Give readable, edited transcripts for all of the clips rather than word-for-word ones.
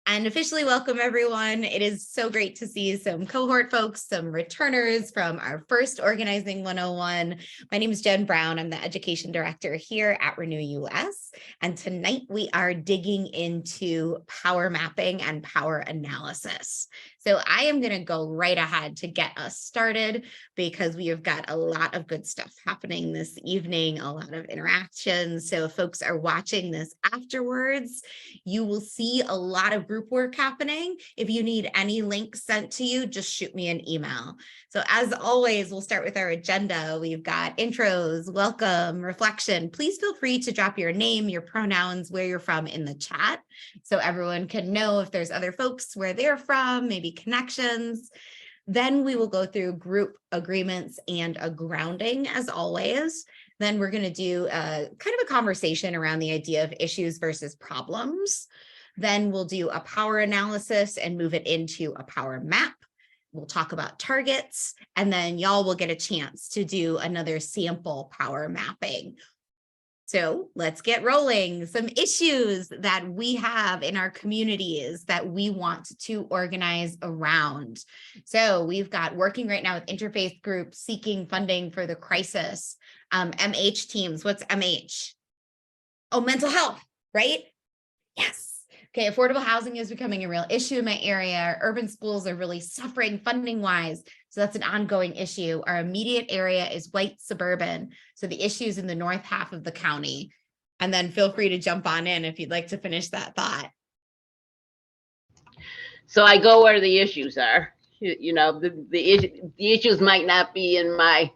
And officially welcome everyone. It is so great to see some cohort folks, some returners from our first Organizing 101. My name is Jen Brown. I'm the Education Director here at Renew US. And tonight we are digging into power mapping and power analysis. So I am going to go right ahead to get us started because we have got a lot of good stuff happening this evening, a lot of interactions. So if folks are watching this afterwards, you will see a lot of group work happening. If you need any links sent to you, just shoot me an email. So as always, we'll start with our agenda. We've got intros, welcome, reflection. Please feel free to drop your name, your pronouns, where you're from in the chat so everyone can know if there's other folks where they're from, maybe connections. Then we will go through group agreements and a grounding as always. Then we're going to do a kind of a conversation around the idea of issues versus problems. Then we'll do a power analysis and move it into a power map. We'll talk about targets, and then y'all will get a chance to do another sample power mapping. So let's get rolling. Some issues that we have in our communities that we want to organize around. So we've got working right now with interfaith groups seeking funding for the crisis. MH teams, what's MH? Oh, mental health, right? Yes. Okay, affordable housing is becoming a real issue in my area. Urban schools are really suffering funding-wise, so that's an ongoing issue. Our immediate area is white suburban, so the issues in the north half of the county. And then feel free to jump on in if you'd like to finish that thought. So I go where the issues are. You know, the issues might not be in my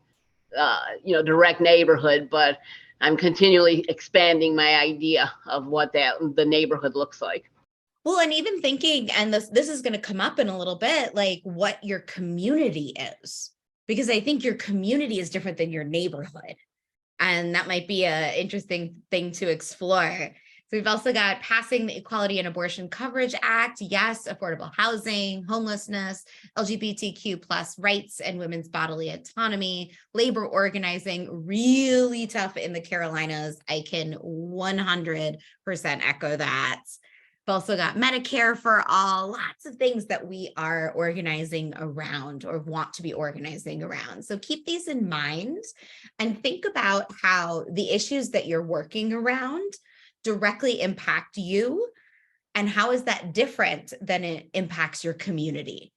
direct neighborhood, but I'm continually expanding my idea of what the neighborhood looks like. Well, and even thinking, and this is going to come up in a little bit, like what your community is, because I think your community is different than your neighborhood. And that might be an interesting thing to explore. So we've also got passing the Equality and Abortion Coverage Act. Yes, affordable housing, homelessness, LGBTQ plus rights and women's bodily autonomy, labor organizing, really tough in the Carolinas. I can 100% echo that. We've also got Medicare for all, lots of things that we are organizing around or want to be organizing around. So keep these in mind and think about how the issues that you're working around directly impact you, and how is that different than it impacts your community.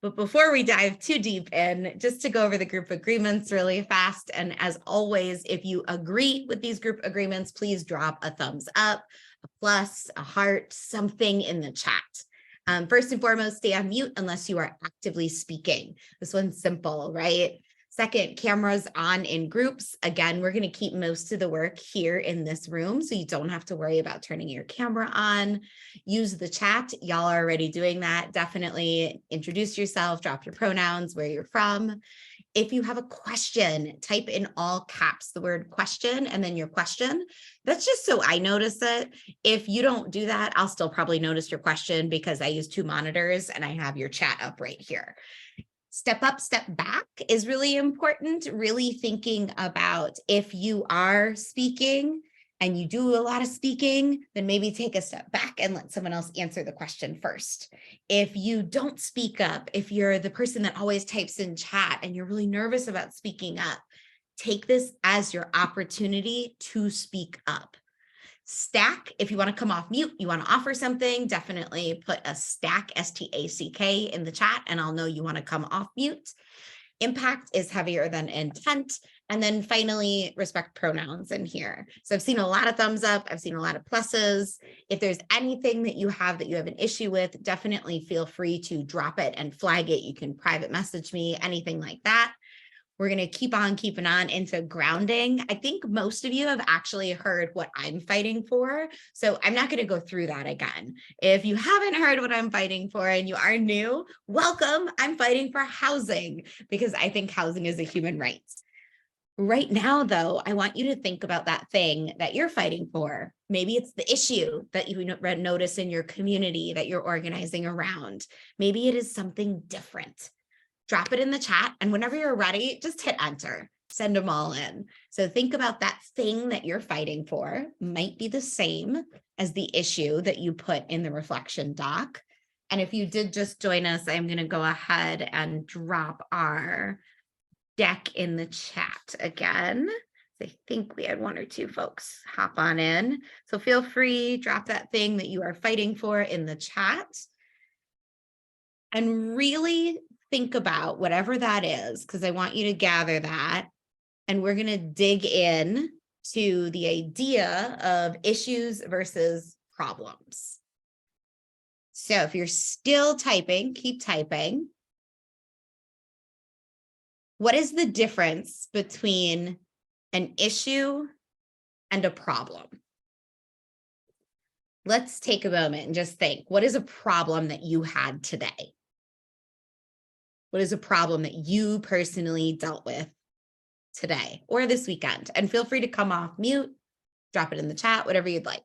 But before we dive too deep in, just to go over the group agreements really fast, and as always, if you agree with these group agreements, please drop a thumbs up, a plus, a heart, something in the chat. First and foremost, stay on mute unless you are actively speaking. This one's simple, right? Second, cameras on in groups. Again, we're going to keep most of the work here in this room, so you don't have to worry about turning your camera on. Use the chat. Y'all are already doing that. Definitely introduce yourself, drop your pronouns, where you're from. If you have a question, type in all caps the word question and then your question. That's just so I notice it. If you don't do that, I'll still probably notice your question because I use two monitors and I have your chat up right here. Step up, step back is really important. Really thinking about if you are speaking and you do a lot of speaking, then maybe take a step back and let someone else answer the question first. If you don't speak up, if you're the person that always types in chat and you're really nervous about speaking up, take this as your opportunity to speak up. Stack, if you want to come off mute, you want to offer something, definitely put a stack, S-T-A-C-K, in the chat, and I'll know you want to come off mute. Impact is heavier than intent. And then finally, respect pronouns in here. So I've seen a lot of thumbs up. I've seen a lot of pluses. If there's anything that you have an issue with, definitely feel free to drop it and flag it. You can private message me, anything like that. We're going to keep on keeping on into grounding. I think most of you have actually heard what I'm fighting for, so I'm not going to go through that again. If you haven't heard what I'm fighting for and you are new, welcome. I'm fighting for housing because I think housing is a human right. Right now, though, I want you to think about that thing that you're fighting for. Maybe it's the issue that you notice in your community that you're organizing around. Maybe it is something different. Drop it in the chat, and whenever you're ready, just hit enter. send them all in. So think about that thing that you're fighting for might be the same as the issue that you put in the reflection doc. And if you did just join us, I'm going to go ahead and drop our deck in the chat again. I think we had one or two folks hop on in. So feel free, drop that thing that you are fighting for in the chat. And really think about whatever that is, because I want you to gather that. And we're going to dig in to the idea of issues versus problems. So if you're still typing, keep typing. What is the difference between an issue and a problem? Let's take a moment and just think, what is a problem that you had today? What is a problem that you personally dealt with today or this weekend? And feel free to come off mute, drop it in the chat, whatever you'd like.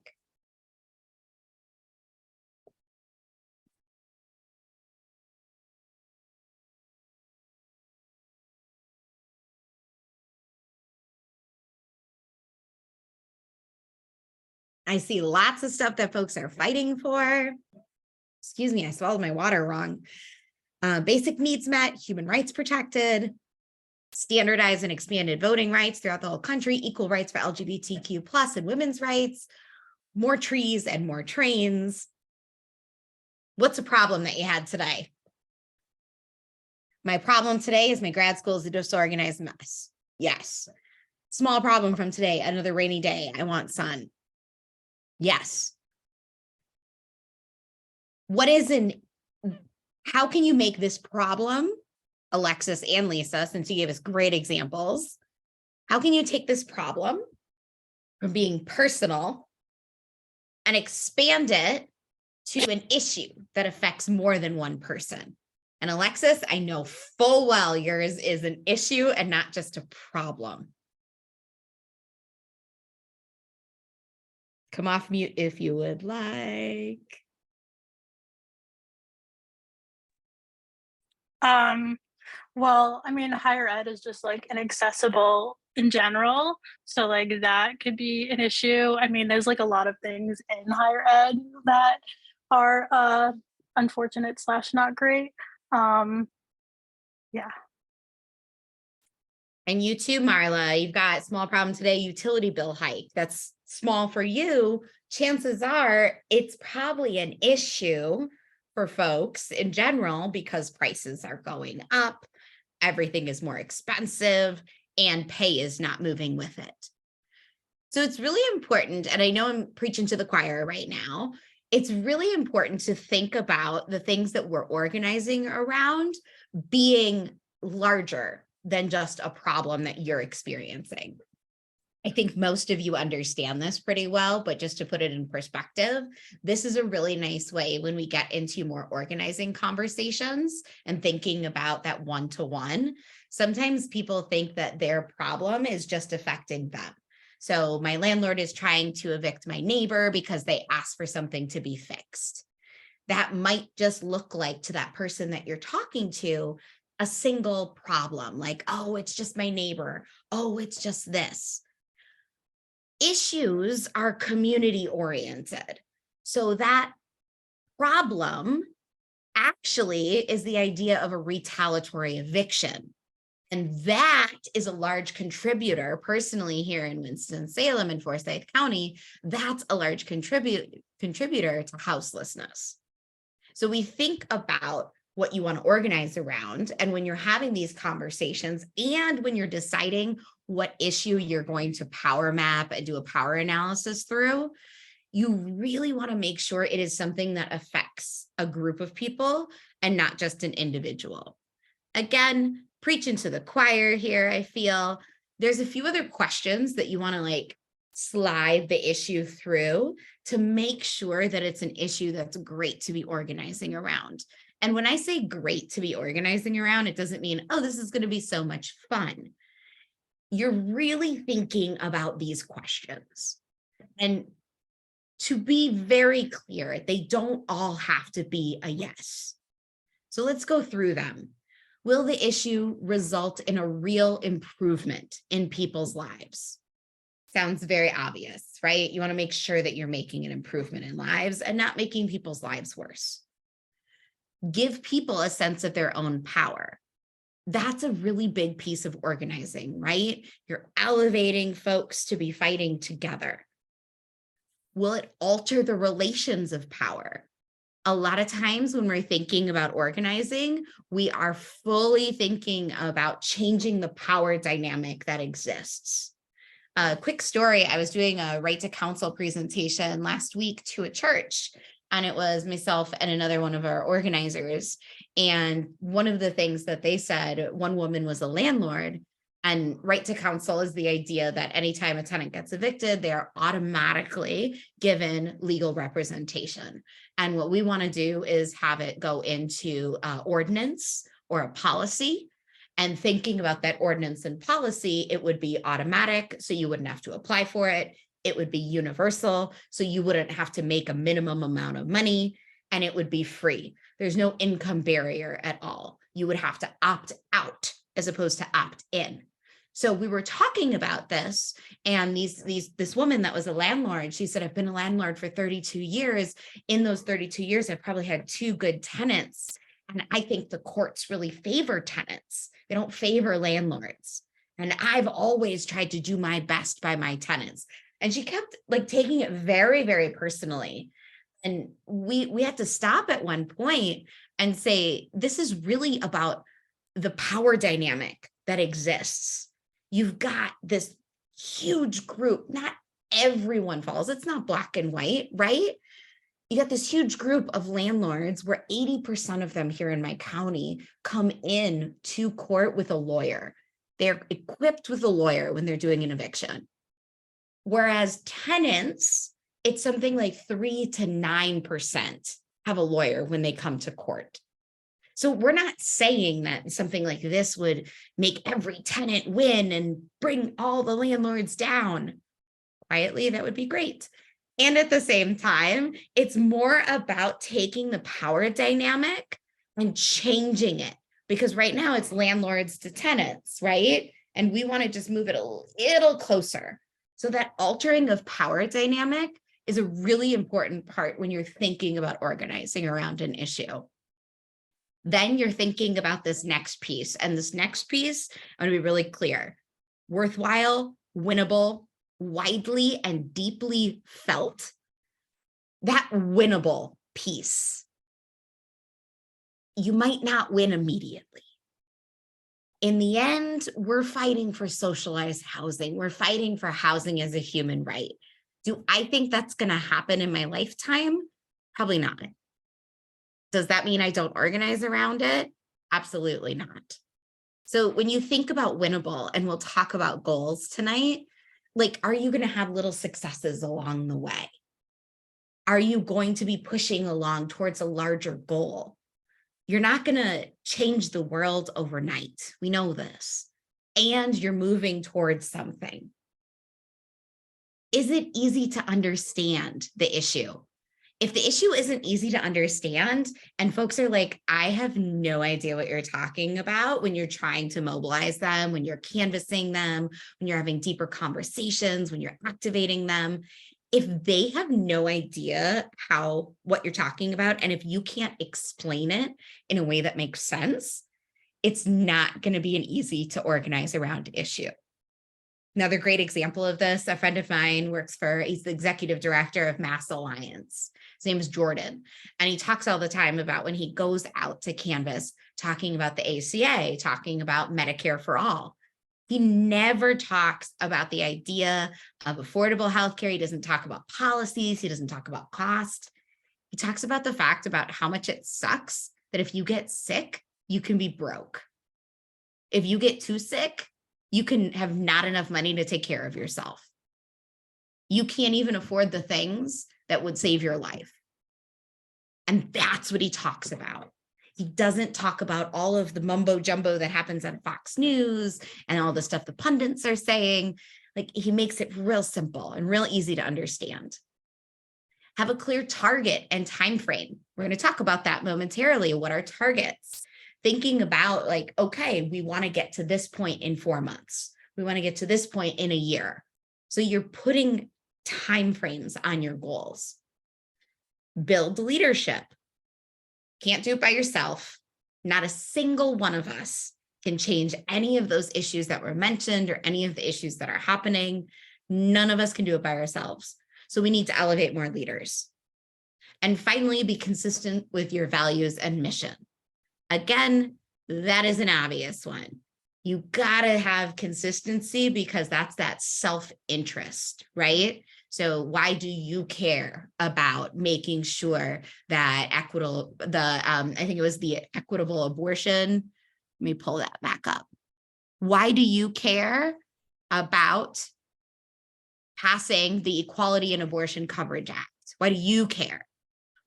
I see lots of stuff that folks are fighting for. Excuse me, I swallowed my water wrong. Basic needs met, human rights protected, standardized and expanded voting rights throughout the whole country, equal rights for LGBTQ plus and women's rights, more trees and more trains. What's a problem that you had today? My problem today is my grad school is a disorganized mess. Yes. Small problem from today, another rainy day. I want sun. Yes. How can you make this problem, Alexis and Lisa, since you gave us great examples, how can you take this problem from being personal and expand it to an issue that affects more than one person? And Alexis, I know full well yours is an issue and not just a problem. Come off mute if you would like. Well, I mean, higher ed is just like inaccessible in general. So like that could be an issue. I mean, there's like a lot of things in higher ed that are unfortunate / not great. Yeah. And you too, Marla, you've got a small problem today, utility bill hike. That's small for you. Chances are it's probably an issue for folks in general because prices are going up, everything is more expensive, and pay is not moving with it. So it's really important, and I know I'm preaching to the choir right now, it's really important to think about the things that we're organizing around being larger than just a problem that you're experiencing. I think most of you understand this pretty well, but just to put it in perspective, this is a really nice way when we get into more organizing conversations and thinking about that one-to-one. Sometimes people think that their problem is just affecting them. So my landlord is trying to evict my neighbor because they asked for something to be fixed. That might just look like to that person that you're talking to a single problem, like, oh, it's just my neighbor. Oh, it's just this. Issues are community oriented. So that problem actually is the idea of a retaliatory eviction. And that is a large contributor personally here in Winston-Salem and Forsyth County. That's a large contributor to houselessness. So we think about what you want to organize around. And when you're having these conversations and when you're deciding what issue you're going to power map and do a power analysis through, you really want to make sure it is something that affects a group of people and not just an individual. Again, preaching to the choir here, I feel there's a few other questions that you want to like slide the issue through to make sure that it's an issue that's great to be organizing around. And when I say great to be organizing around, it doesn't mean, oh, this is going to be so much fun. You're really thinking about these questions. And to be very clear, they don't all have to be a yes. So let's go through them. Will the issue result in a real improvement in people's lives? Sounds very obvious, right? You want to make sure that you're making an improvement in lives and not making people's lives worse. Give people a sense of their own power. That's a really big piece of organizing, right? You're elevating folks to be fighting together. Will it alter the relations of power? A lot of times when we're thinking about organizing, we are fully thinking about changing the power dynamic that exists. A quick story, I was doing a right to counsel presentation last week to a church, and it was myself and another one of our organizers. And one of the things that they said, one woman was a landlord, and right to counsel is the idea that anytime a tenant gets evicted, they are automatically given legal representation. And what we want to do is have it go into ordinance or a policy. And thinking about that ordinance and policy, it would be automatic, so you wouldn't have to apply for it. It would be universal, so you wouldn't have to make a minimum amount of money, and it would be free. There's no income barrier at all. You would have to opt out as opposed to opt in. So we were talking about this, and this woman that was a landlord, she said, I've been a landlord for 32 years. In those 32 years, I've probably had 2 good tenants. And I think the courts really favor tenants. They don't favor landlords. And I've always tried to do my best by my tenants. And she kept like taking it very, very personally. And we had to stop at one point and say, this is really about the power dynamic that exists. You've got this huge group, not everyone falls. It's not black and white, right? You got this huge group of landlords where 80% of them here in my county come in to court with a lawyer. They're equipped with a lawyer when they're doing an eviction. Whereas tenants, it's something like 3 to 9% have a lawyer when they come to court. So we're not saying that something like this would make every tenant win and bring all the landlords down. Quietly, that would be great. And at the same time, it's more about taking the power dynamic and changing it, because right now it's landlords to tenants, right? And we want to just move it a little closer. So that altering of power dynamic is a really important part when you're thinking about organizing around an issue. Then you're thinking about this next piece, and this next piece, I'm going to be really clear: worthwhile, winnable, widely and deeply felt. That winnable piece. You might not win immediately. In the end, we're fighting for socialized housing. We're fighting for housing as a human right. Do I think that's going to happen in my lifetime? Probably not. Does that mean I don't organize around it? Absolutely not. So when you think about winnable, and we'll talk about goals tonight, like, are you going to have little successes along the way? Are you going to be pushing along towards a larger goal? You're not going to change the world overnight. We know this. And you're moving towards something. Is it easy to understand the issue? If the issue isn't easy to understand and folks are like, I have no idea what you're talking about, when you're trying to mobilize them, when you're canvassing them, when you're having deeper conversations, when you're activating them, if they have no idea what you're talking about, and if you can't explain it in a way that makes sense, it's not going to be an easy to organize around issue. Another great example of this, a friend of mine he's the executive director of Mass Alliance. His name is Jordan. And he talks all the time about when he goes out to canvas, talking about the ACA, talking about Medicare for all. He never talks about the idea of affordable healthcare. He doesn't talk about policies. He doesn't talk about cost. He talks about the fact about how much it sucks that if you get sick, you can be broke. If you get too sick, you can have not enough money to take care of yourself. You can't even afford the things that would save your life. And that's what he talks about. He doesn't talk about all of the mumbo jumbo that happens on Fox News and all the stuff the pundits are saying. Like, he makes it real simple and real easy to understand. Have a clear target and time frame. We're going to talk about that momentarily. What are targets? thinking about like, okay, we want to get to this point in 4 months. We want to get to this point in a year. So you're putting timeframes on your goals. Build leadership. Can't do it by yourself. Not a single one of us can change any of those issues that were mentioned or any of the issues that are happening. None of us can do it by ourselves. So we need to elevate more leaders. And finally, be consistent with your values and mission. Again, that is an obvious one. You gotta have consistency because that's that self-interest, right? So why do you care about making sure that I think it was the equitable abortion. Let me pull that back up. Why do you care about passing the Equality in Abortion Coverage Act? Why do you care?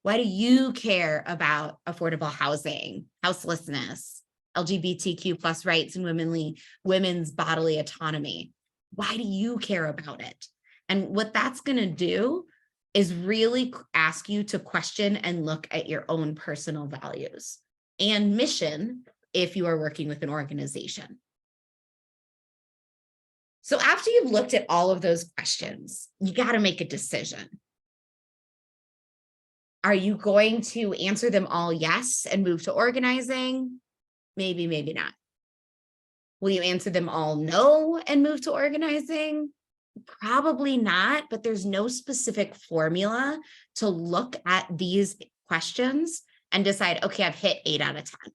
Why do you care about affordable housing, houselessness, LGBTQ plus rights, and women's bodily autonomy? Why do you care about it? And what that's going to do is really ask you to question and look at your own personal values and mission if you are working with an organization. So after you've looked at all of those questions, you got to make a decision. Are you going to answer them all yes and move to organizing? Maybe, maybe not. Will you answer them all no and move to organizing? Probably not, but there's no specific formula to look at these questions and decide, okay, I've hit 8 out of 10,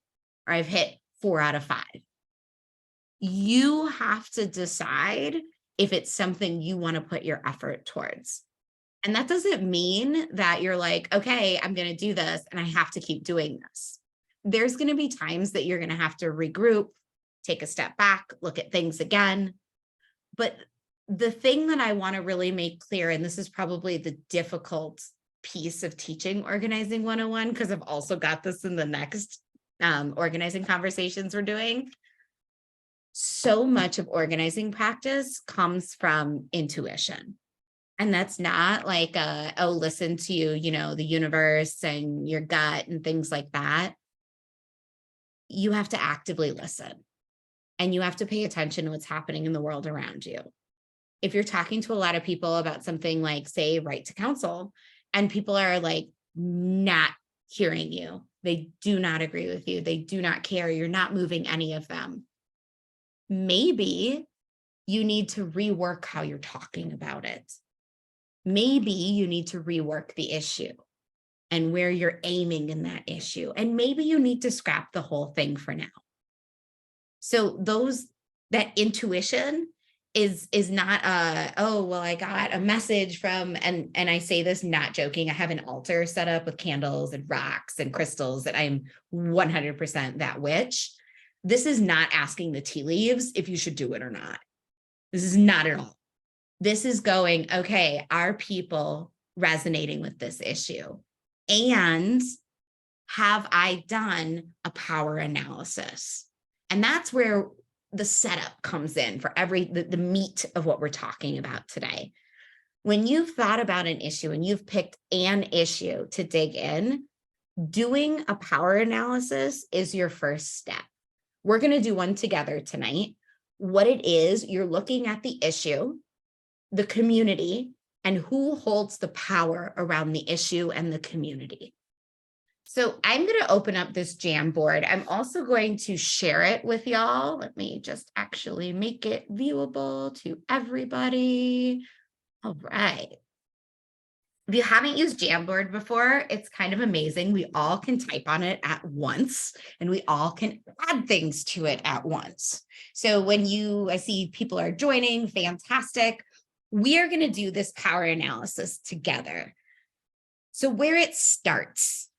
or I've hit 4 out of 5. You have to decide if it's something you want to put your effort towards. And that doesn't mean that you're like, okay, I'm going to do this and I have to keep doing this. There's going to be times that you're going to have to regroup, take a step back, look at things again. But the thing that I want to really make clear, and this is probably the difficult piece of teaching Organizing 101, because I've also got this in the next organizing conversations we're doing. So much of organizing practice comes from intuition. And that's not like, oh, listen to, the universe and your gut and things like that. You have to actively listen and you have to pay attention to what's happening in the world around you. If you're talking to a lot of people about something like, say, right to counsel, and people are like not hearing you, they do not agree with you, they do not care, you're not moving any of them. Maybe you need to rework how you're talking about it. Maybe you need to rework the issue and where you're aiming in that issue. And maybe you need to scrap the whole thing for now. So that intuition is not oh, well, I got a message from, and I say this not joking, I have an altar set up with candles and rocks and crystals that I'm 100% that witch. This is not asking the tea leaves if you should do it or not. This is not at all. This is going, okay, are people resonating with this issue? And have I done a power analysis? And that's where the setup comes in for the meat of what we're talking about today. When you've thought about an issue and you've picked an issue to dig in, doing a power analysis is your first step. We're going to do one together tonight. What it is, you're looking at the issue, the community, and who holds the power around the issue and the community. So I'm going to open up this Jamboard. I'm also going to share it with y'all. Let me just actually make it viewable to everybody. All right. If you haven't used Jamboard before, it's kind of amazing. We all can type on it at once, and we all can add things to it at once. So when I see people are joining, fantastic. We are going to do this power analysis together. So where it starts,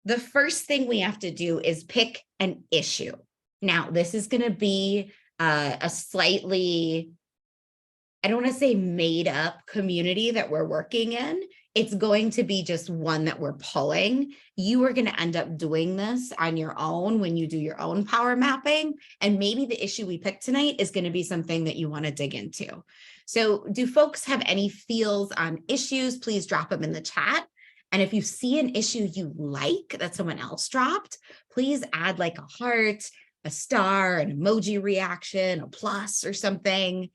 the first thing we have to do is pick an issue. Now, this is going to be a slightly, I don't want to say made up community that we're working in. It's going to be just one that we're pulling. You are going to end up doing this on your own when you do your own power mapping. And maybe the issue we picked tonight is going to be something that you want to dig into. So do folks have any feels on issues? Please drop them in the chat. And if you see an issue you like that someone else dropped, please add like a heart, a star, an emoji reaction, a plus or something.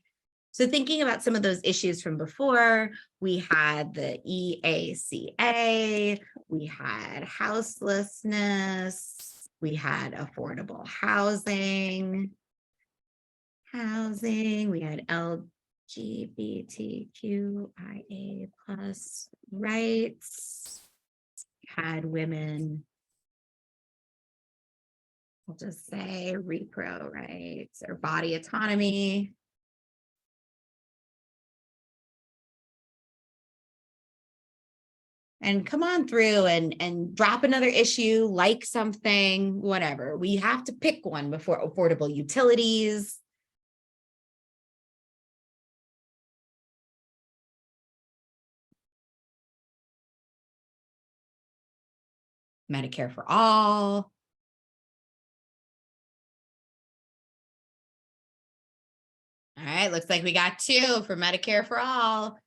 So thinking about some of those issues from before, we had the EACA, we had houselessness, we had affordable housing, we had LGBTQIA plus rights, had women, I'll just say repro rights or body autonomy. And come on through and drop another issue, like something, whatever. We have to pick one before affordable utilities. Medicare for all. All right, looks like we got 2 for Medicare for all.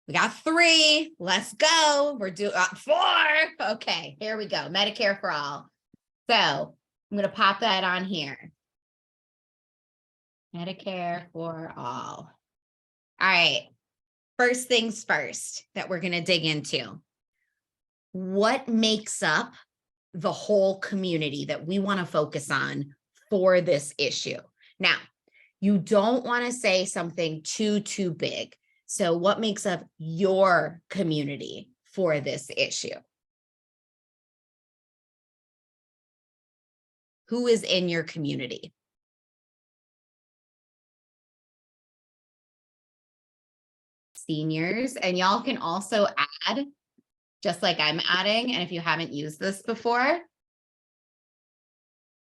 We got 3. Let's go. We're doing 4. Okay, here we go. Medicare for all. So I'm going to pop that on here. Medicare for all. All right. First things first that we're going to dig into. What makes up the whole community that we want to focus on for this issue? Now, you don't want to say something too big. So what makes up your community for this issue? Who is in your community? Seniors, and y'all can also add, just like I'm adding, and if you haven't used this before,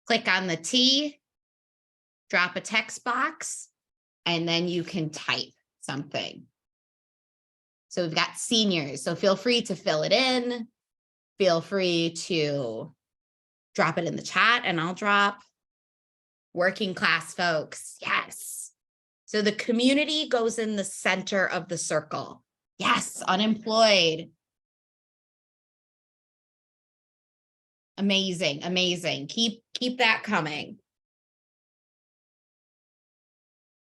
click on the T, drop a text box, and then you can type something. So we've got seniors, so feel free to fill it in. Feel free to drop it in the chat and I'll drop. Working class folks, yes. So the community goes in the center of the circle. Yes, unemployed. Amazing, amazing. Keep that coming.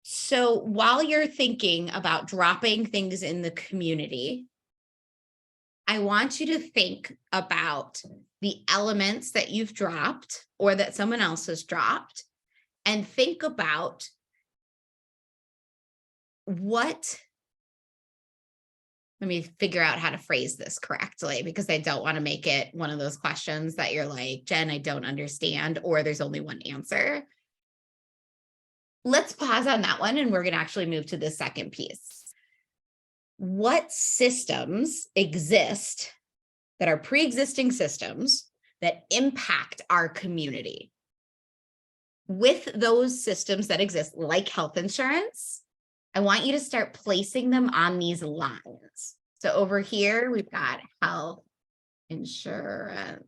So while you're thinking about dropping things in the community, I want you to think about the elements that you've dropped or that someone else has dropped, and think about let me figure out how to phrase this correctly, because I don't want to make it one of those questions that you're like, Jen, I don't understand, or there's only one answer. Let's pause on that one and we're going to actually move to the second piece. What systems exist that are pre-existing systems that impact our community? With those systems that exist, like health insurance, I want you to start placing them on these lines. So over here, we've got health insurance,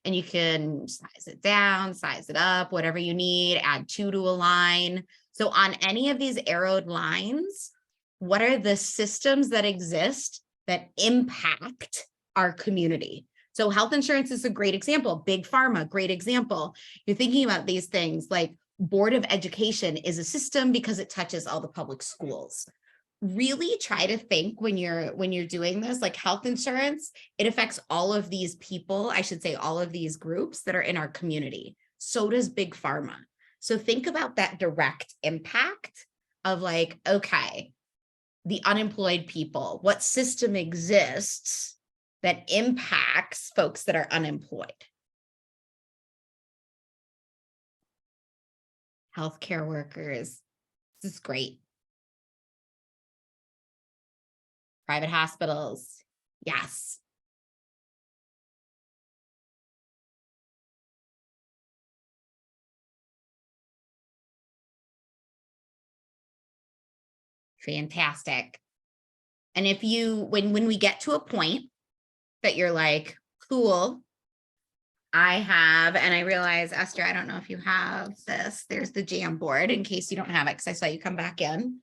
and you can size it down, size it up, whatever you need, add 2 to a line. So on any of these arrowed lines, what are the systems that exist that impact our community? So health insurance is a great example. Big pharma, great example. You're thinking about these things like Board of Education is a system because it touches all the public schools. Really try to think when you're doing this, like health insurance, it affects all of these people, I should say all of these groups that are in our community. So does big pharma. So think about that direct impact of like, okay, the unemployed people, what system exists that impacts folks that are unemployed? Healthcare workers, this is great. Private hospitals, yes. Fantastic. And if you, when we get to a point that you're like, cool, I have, and I realize, Esther, I don't know if you have this, there's the Jamboard in case you don't have it, because I saw you come back in.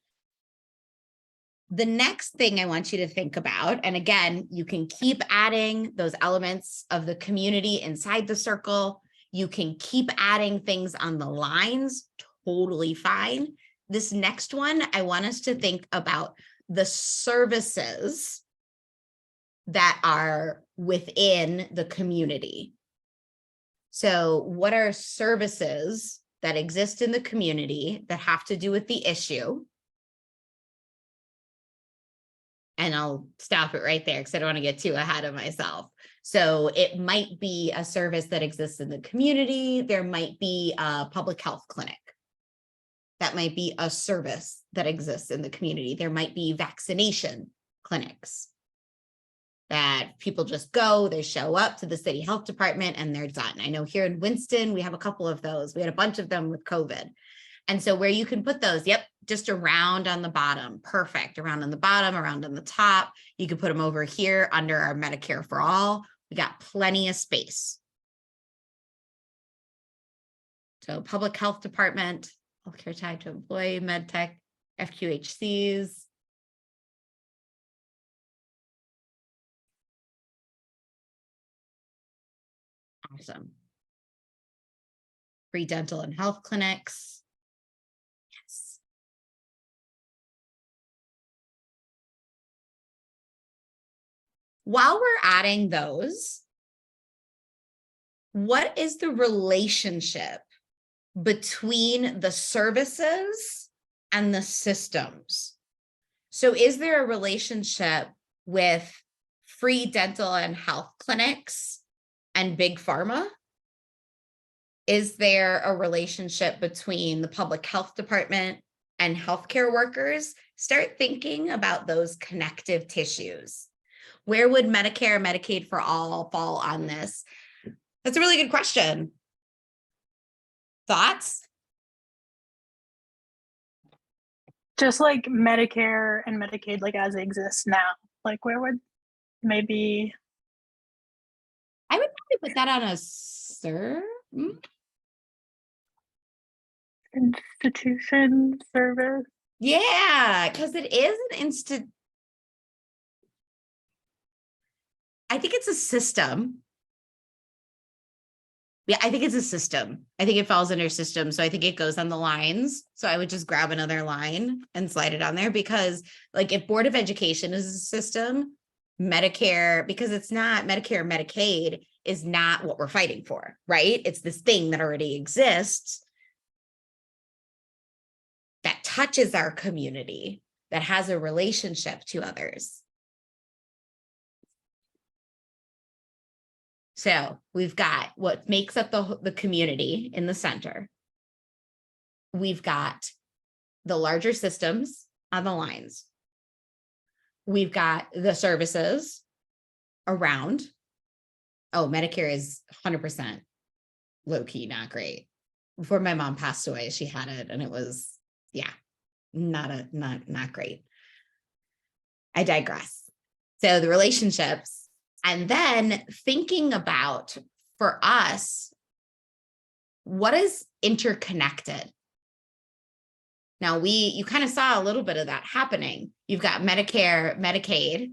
The next thing I want you to think about, and again, you can keep adding those elements of the community inside the circle. You can keep adding things on the lines, totally fine. This next one, I want us to think about the services that are within the community. So what are services that exist in the community that have to do with the issue? And I'll stop it right there because I don't want to get too ahead of myself. So it might be a service that exists in the community. There might be a public health clinic. That might be a service that exists in the community. There might be vaccination clinics that people just go, they show up to the city health department and they're done. I know here in Winston, we have a couple of those. We had a bunch of them with COVID. And so where you can put those, yep, just around on the bottom, perfect, around on the bottom, around on the top. You can put them over here under our Medicare for All. We got plenty of space. So public health department, healthcare tied to employee, med tech, FQHCs. Awesome. Free dental and health clinics. Yes. While we're adding those, what is the relationship between the services and the systems? So is there a relationship with free dental and health clinics and big pharma? Is there a relationship between the public health department and healthcare workers? Start thinking about those connective tissues. Where would Medicare, Medicaid for All fall on this? That's a really good question. Thoughts? Just like Medicare and Medicaid, like as it exists now, like where would maybe? I would probably put that on a Institution service. Yeah, because it is an I think it's a system. Yeah, I think it's a system. I think it falls under system. So I think it goes on the lines. So I would just grab another line and slide it on there because like if Board of Education is a system, Medicare, because it's not Medicare, Medicaid is not what we're fighting for, right? It's this thing that already exists that touches our community, that has a relationship to others. So we've got what makes up the community in the center. We've got the larger systems on the lines. We've got the services around. Oh, Medicare is 100% low key, not great. Before my mom passed away, she had it and it was, yeah, not great. I digress. So the relationships. And then thinking about, for us, what is interconnected? Now, you kind of saw a little bit of that happening. You've got Medicare, Medicaid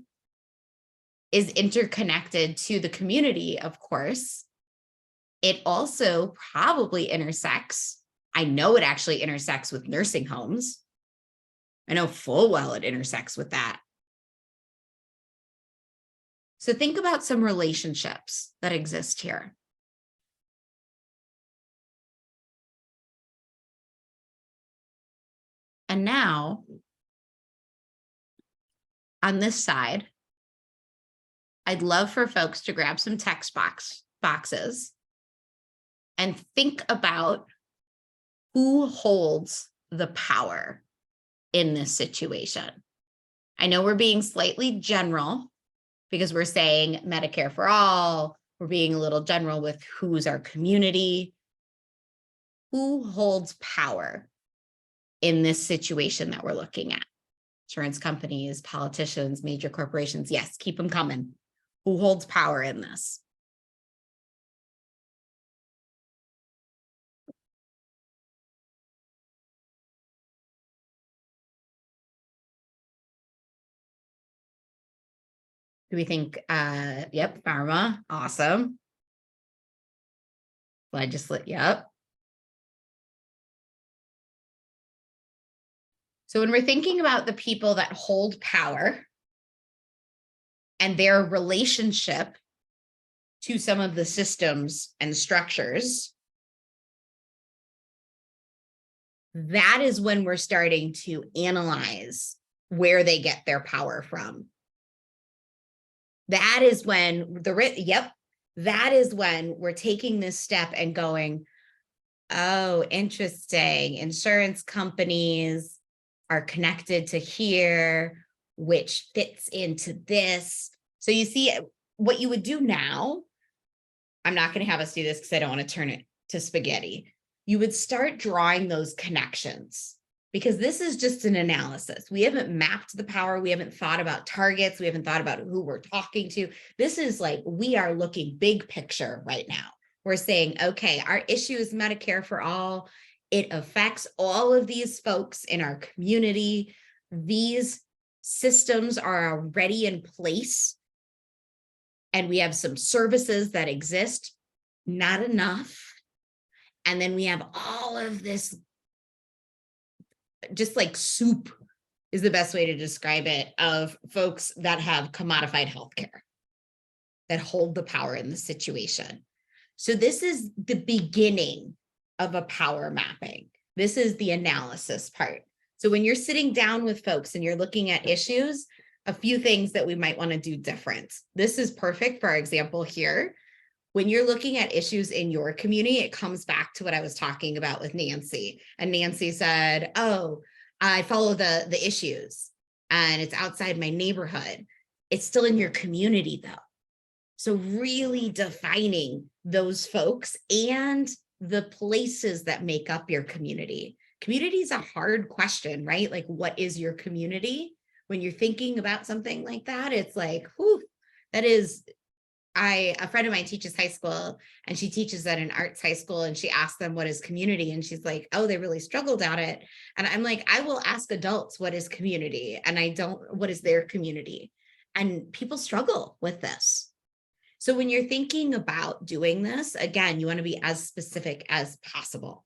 is interconnected to the community, of course. It also probably intersects. I know it actually intersects with nursing homes. I know full well it intersects with that. So think about some relationships that exist here. And now, on this side, I'd love for folks to grab some text boxes and think about who holds the power in this situation. I know we're being slightly general because we're saying Medicare for All. We're being a little general with who's our community. Who holds power in this situation that we're looking at? Insurance companies, politicians, major corporations. Yes, keep them coming. Who holds power in this? Do we think, yep, pharma, awesome. Legislate, yep. So when we're thinking about the people that hold power and their relationship to some of the systems and structures, that is when we're starting to analyze where they get their power from. That is when that is when we're taking this step and going, oh, interesting. Insurance companies are connected to here, which fits into this. So you see what you would do now. I'm not going to have us do this because I don't want to turn it to spaghetti. You would start drawing those connections, because this is just an analysis. We haven't mapped the power. We haven't thought about targets. We haven't thought about who we're talking to. This is like, we are looking big picture right now. We're saying, okay, our issue is Medicare for all. It affects all of these folks in our community. These systems are already in place. And we have some services that exist, not enough. And then we have all of this, just like soup is the best way to describe it, of folks that have commodified healthcare that hold the power in the situation. So this is the beginning of a power mapping. This is the analysis part. So when you're sitting down with folks and you're looking at issues, a few things that we might want to do different. This is perfect for our example here. When you're looking at issues in your community, it comes back to what I was talking about with Nancy. And Nancy said, oh, I follow the issues and it's outside my neighborhood. It's still in your community though. So really defining those folks and the places that make up your community. Community is a hard question, right? Like, what is your community? When you're thinking about something like that, it's like, whew, that is, a friend of mine teaches high school and she teaches at an arts high school, and she asked them, what is community? And she's like, oh, they really struggled at it. And I'm like, I will ask adults, what is community? And what is their community? And people struggle with this. So when you're thinking about doing this, again, you want to be as specific as possible.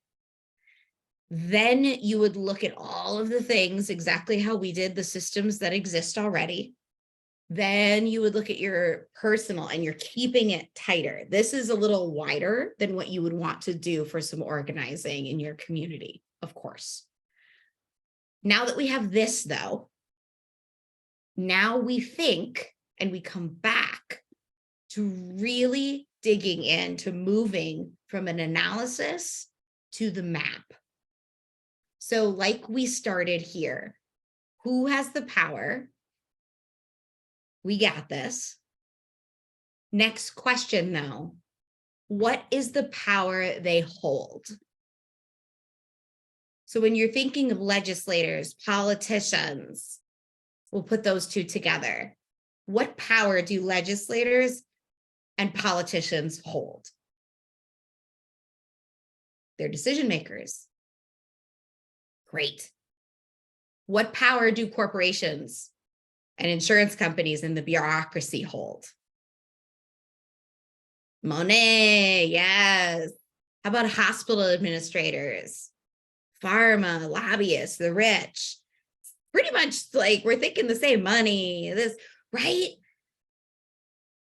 Then you would look at all of the things, exactly how we did, the systems that exist already. Then you would look at your personal, and you're keeping it tighter. This is a little wider than what you would want to do for some organizing in your community, of course. Now that we have this though, now we think and we come back to really digging into moving from an analysis to the map. So like we started here, who has the power? We got this. Next question though, what is the power they hold? So when you're thinking of legislators, politicians, we'll put those two together. What power do legislators and politicians hold? They're decision makers. Great. What power do corporations and insurance companies and the bureaucracy hold? Money, yes. How about hospital administrators, pharma, lobbyists, the rich? Pretty much like we're thinking the same money, this, right?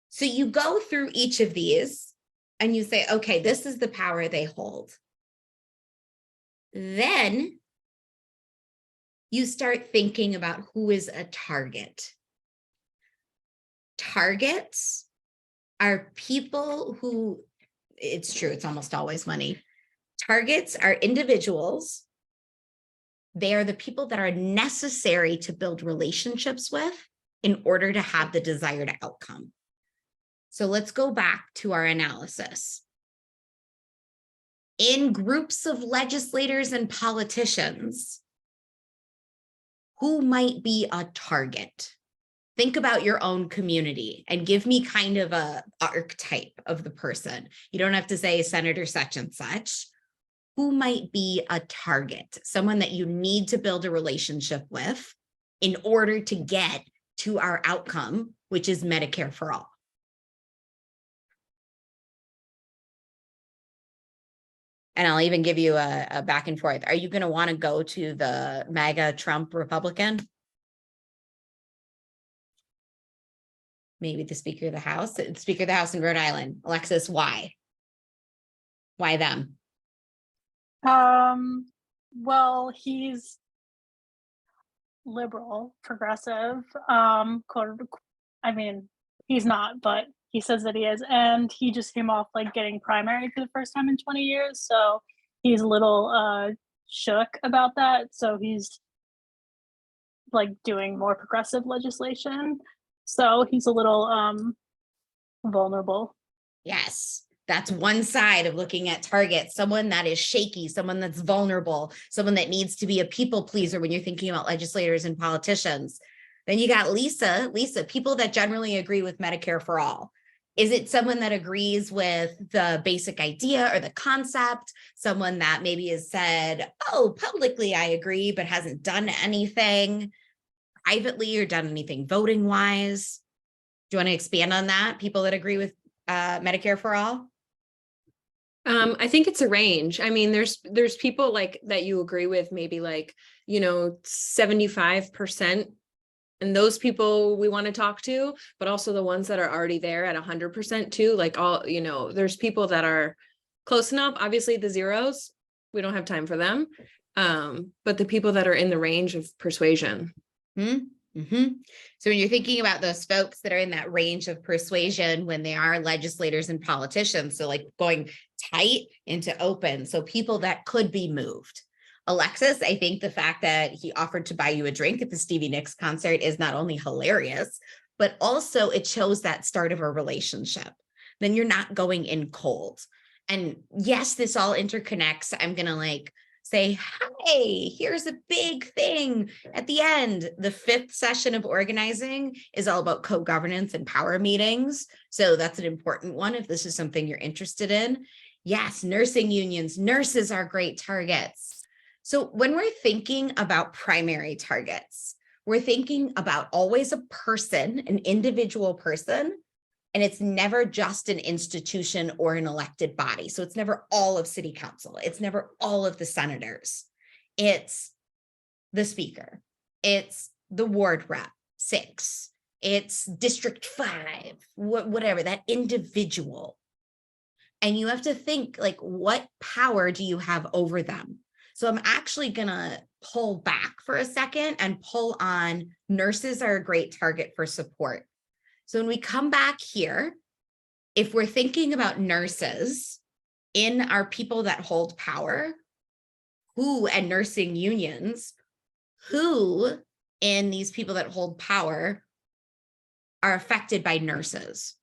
So you go through each of these and you say, okay, this is the power they hold. Then you start thinking about who is a target. Targets are people who, it's true, it's almost always money. Targets are individuals. They are the people that are necessary to build relationships with in order to have the desired outcome. So let's go back to our analysis. In groups of legislators and politicians, who might be a target? Think about your own community and give me kind of a archetype of the person. You don't have to say Senator such and such. Who might be a target? Someone that you need to build a relationship with in order to get to our outcome, which is Medicare for all. And I'll even give you a back and forth. Are you going to want to go to the MAGA Trump Republican? Maybe the Speaker of the House in Rhode Island. Alexis, why? Why them? Well, he's liberal, progressive, I mean, he's not, but he says that he is, and he just came off like getting primary for the first time in 20 years, so he's a little shook about that. So he's like doing more progressive legislation. So he's a little vulnerable. Yes, that's one side of looking at targets, someone that is shaky, someone that's vulnerable, someone that needs to be a people pleaser when you're thinking about legislators and politicians. Then you got Lisa, people that generally agree with Medicare for all. Is it someone that agrees with the basic idea or the concept? Someone that maybe has said, oh, publicly I agree, but hasn't done anything privately or done anything voting wise? Do you want to expand on that? People that agree with Medicare for all? I think it's a range. I mean, there's people like that you agree with, maybe like, 75%. And those people we want to talk to, but also the ones that are already there at 100% too. Like there's people that are close enough. Obviously the zeros, we don't have time for them. But the people that are in the range of persuasion. Mm-hmm. So when you're thinking about those folks that are in that range of persuasion, when they are legislators and politicians, so like going tight into open, so people that could be moved. Alexis, I think the fact that he offered to buy you a drink at the Stevie Nicks concert is not only hilarious, but also it shows that start of a relationship. Then you're not going in cold. And yes, this all interconnects. I'm going to say, hey, here's a big thing at the end. The 5th session of organizing is all about co-governance and power meetings. So that's an important one if this is something you're interested in. Yes, nursing unions, nurses are great targets. So when we're thinking about primary targets, we're thinking about always a person, an individual person, and it's never just an institution or an elected body. So it's never all of city council. It's never all of the senators. It's the speaker. It's the ward rep 6. It's district 5, whatever, that individual. And you have to think what power do you have over them? So I'm actually going to pull back for a second and pull on nurses are a great target for support. So when we come back here, if we're thinking about nurses in our people that hold power, who and nursing unions, who in these people that hold power are affected by nurses?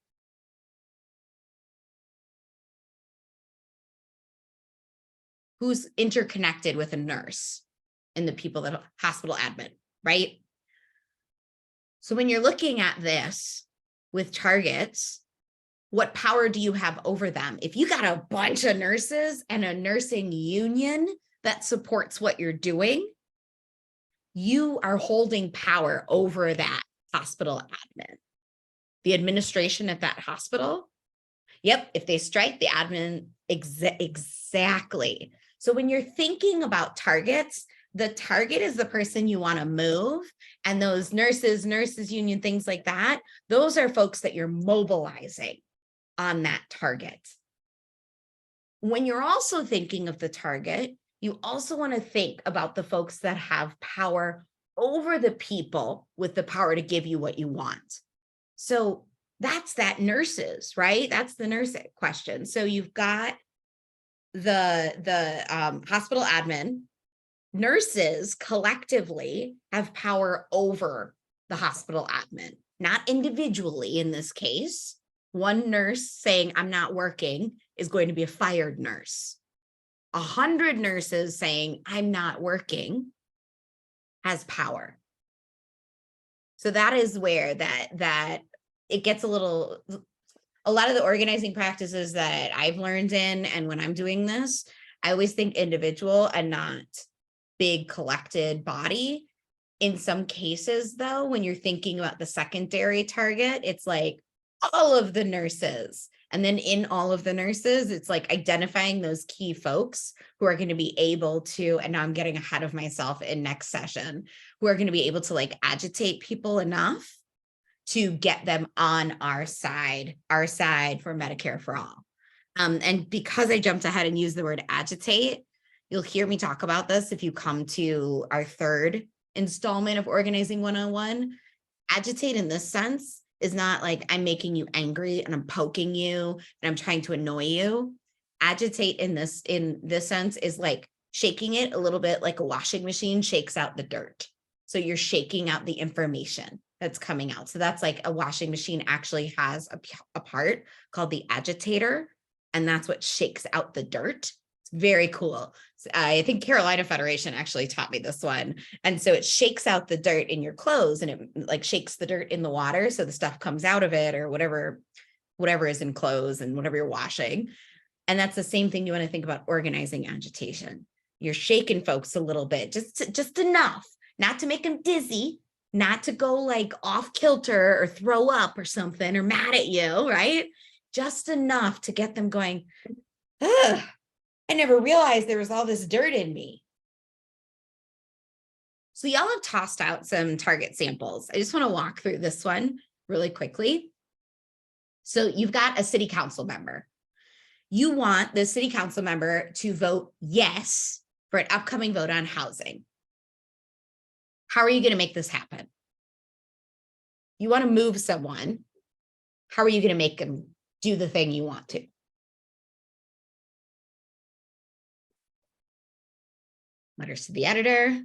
Who's interconnected with a nurse in the people that hospital admin, right? So when you're looking at this with targets, what power do you have over them? If you got a bunch of nurses and a nursing union that supports what you're doing, you are holding power over that hospital admin. The administration at that hospital, yep, if they strike the admin, exactly. So when you're thinking about targets, the target is the person you want to move. And those nurses union, things like that, those are folks that you're mobilizing on that target. When you're also thinking of the target, you also want to think about the folks that have power over the people with the power to give you what you want. So that's that nurses, right? That's the nurse question. So you've got the hospital admin. Nurses collectively have power over the hospital admin, not individually in this case. One nurse saying, I'm not working is going to be a fired nurse. 100 nurses saying, I'm not working has power. So that is where that it gets a lot of the organizing practices that I've learned in, and when I'm doing this, I always think individual and not big collected body. In some cases, though, when you're thinking about the secondary target, it's like all of the nurses. And then in all of the nurses, it's like identifying those key folks who are going to be able to, and now I'm getting ahead of myself in next session, who are going to be able to like agitate people enough to get them on our side for Medicare for all. And because I jumped ahead and used the word agitate, you'll hear me talk about this if you come to our third installment of Organizing 101. Agitate in this sense is not like I'm making you angry and I'm poking you and I'm trying to annoy you. Agitate in this sense is like shaking it a little bit like a washing machine shakes out the dirt. So you're shaking out the information that's coming out. So that's like a washing machine actually has a part called the agitator, and that's what shakes out the dirt. It's very cool. I think Carolina Federation actually taught me this one. And so it shakes out the dirt in your clothes, and it like shakes the dirt in the water. So the stuff comes out of it, or whatever is in clothes and whatever you're washing. And that's the same thing you want to think about organizing agitation. You're shaking folks a little bit, just enough, not to make them dizzy, not to go like off kilter or throw up or something or mad at you, right? Just enough to get them going, ugh, I never realized there was all this dirt in me. So y'all have tossed out some target samples. I just want to walk through this one really quickly. So you've got a city council member. You want the city council member to vote yes for an upcoming vote on housing. How are you going to make this happen? You want to move someone. How are you going to make them do the thing you want to? Letters to the editor.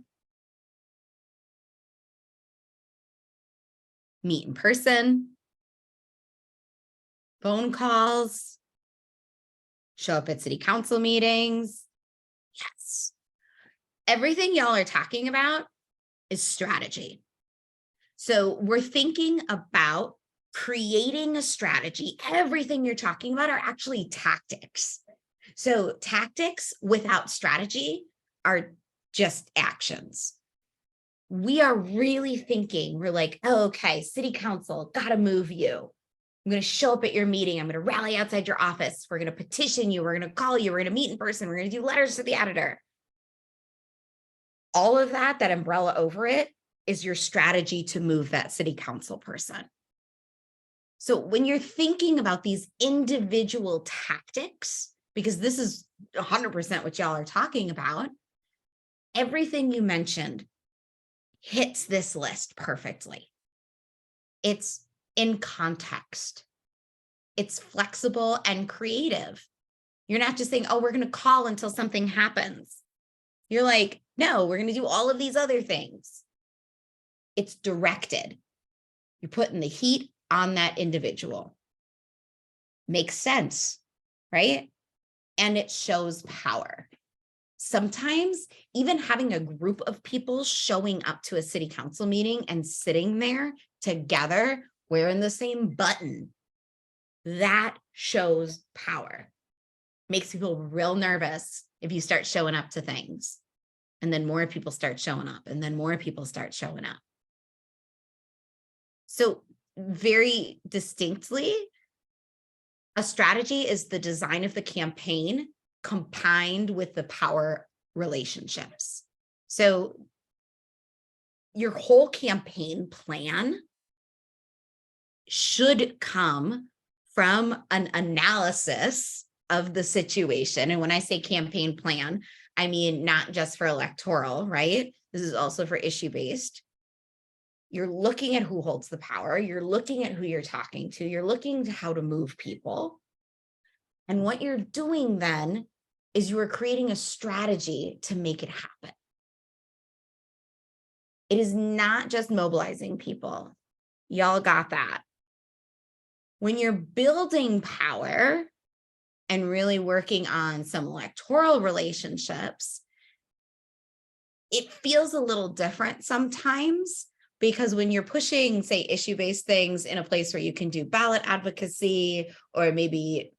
Meet in person. Phone calls. Show up at city council meetings. Yes. Everything y'all are talking about is strategy. So we're thinking about creating a strategy. Everything you're talking about are actually tactics. So tactics without strategy are just actions. We are really thinking, we're like, oh, okay, city council, gotta move you. I'm going to show up at your meeting. I'm going to rally outside your office. We're going to petition you. We're going to call you. We're going to meet in person. We're going to do letters to the editor. All of that umbrella over it is your strategy to move that city council person. So when you're thinking about these individual tactics, because this is 100% what y'all are talking about, everything you mentioned hits this list perfectly. It's in context. It's flexible and creative. You're not just saying, oh, we're going to call until something happens. You're like, no, we're going to do all of these other things. It's directed. You're putting the heat on that individual. Makes sense, right? And it shows power. Sometimes even having a group of people showing up to a city council meeting and sitting there together wearing the same button, that shows power. Makes people real nervous if you start showing up to things. And then more people start showing up, and then more people start showing up. So very distinctly, a strategy is the design of the campaign combined with the power relationships. So your whole campaign plan should come from an analysis of the situation. And when I say campaign plan, I mean not just for electoral, right? This is also for issue-based. You're looking at who holds the power. You're looking at who you're talking to. You're looking to how to move people. And what you're doing then is you are creating a strategy to make it happen. It is not just mobilizing people. Y'all got that. When you're building power and really working on some electoral relationships, it feels a little different sometimes, because when you're pushing, say, issue-based things in a place where you can do ballot advocacy, or maybe,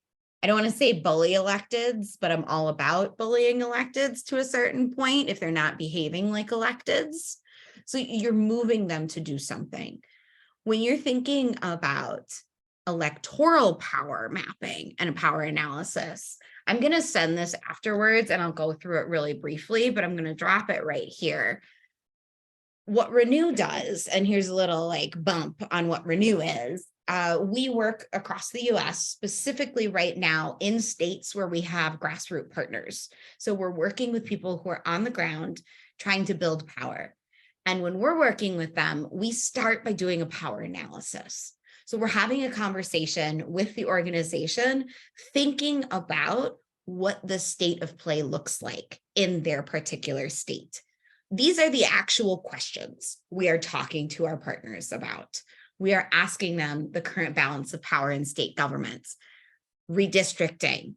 I don't want to say bully electeds, but I'm all about bullying electeds to a certain point if they're not behaving like electeds. So you're moving them to do something. When you're thinking about electoral power mapping and a power analysis, I'm going to send this afterwards and I'll go through it really briefly, but I'm going to drop it right here. What Renew does, and here's a little like bump on what Renew is. We work across the US, specifically right now in states where we have grassroots partners. So we're working with people who are on the ground trying to build power. And when we're working with them, we start by doing a power analysis. So we're having a conversation with the organization, thinking about what the state of play looks like in their particular state. These are the actual questions we are talking to our partners about. We are asking them the current balance of power in state governments, redistricting,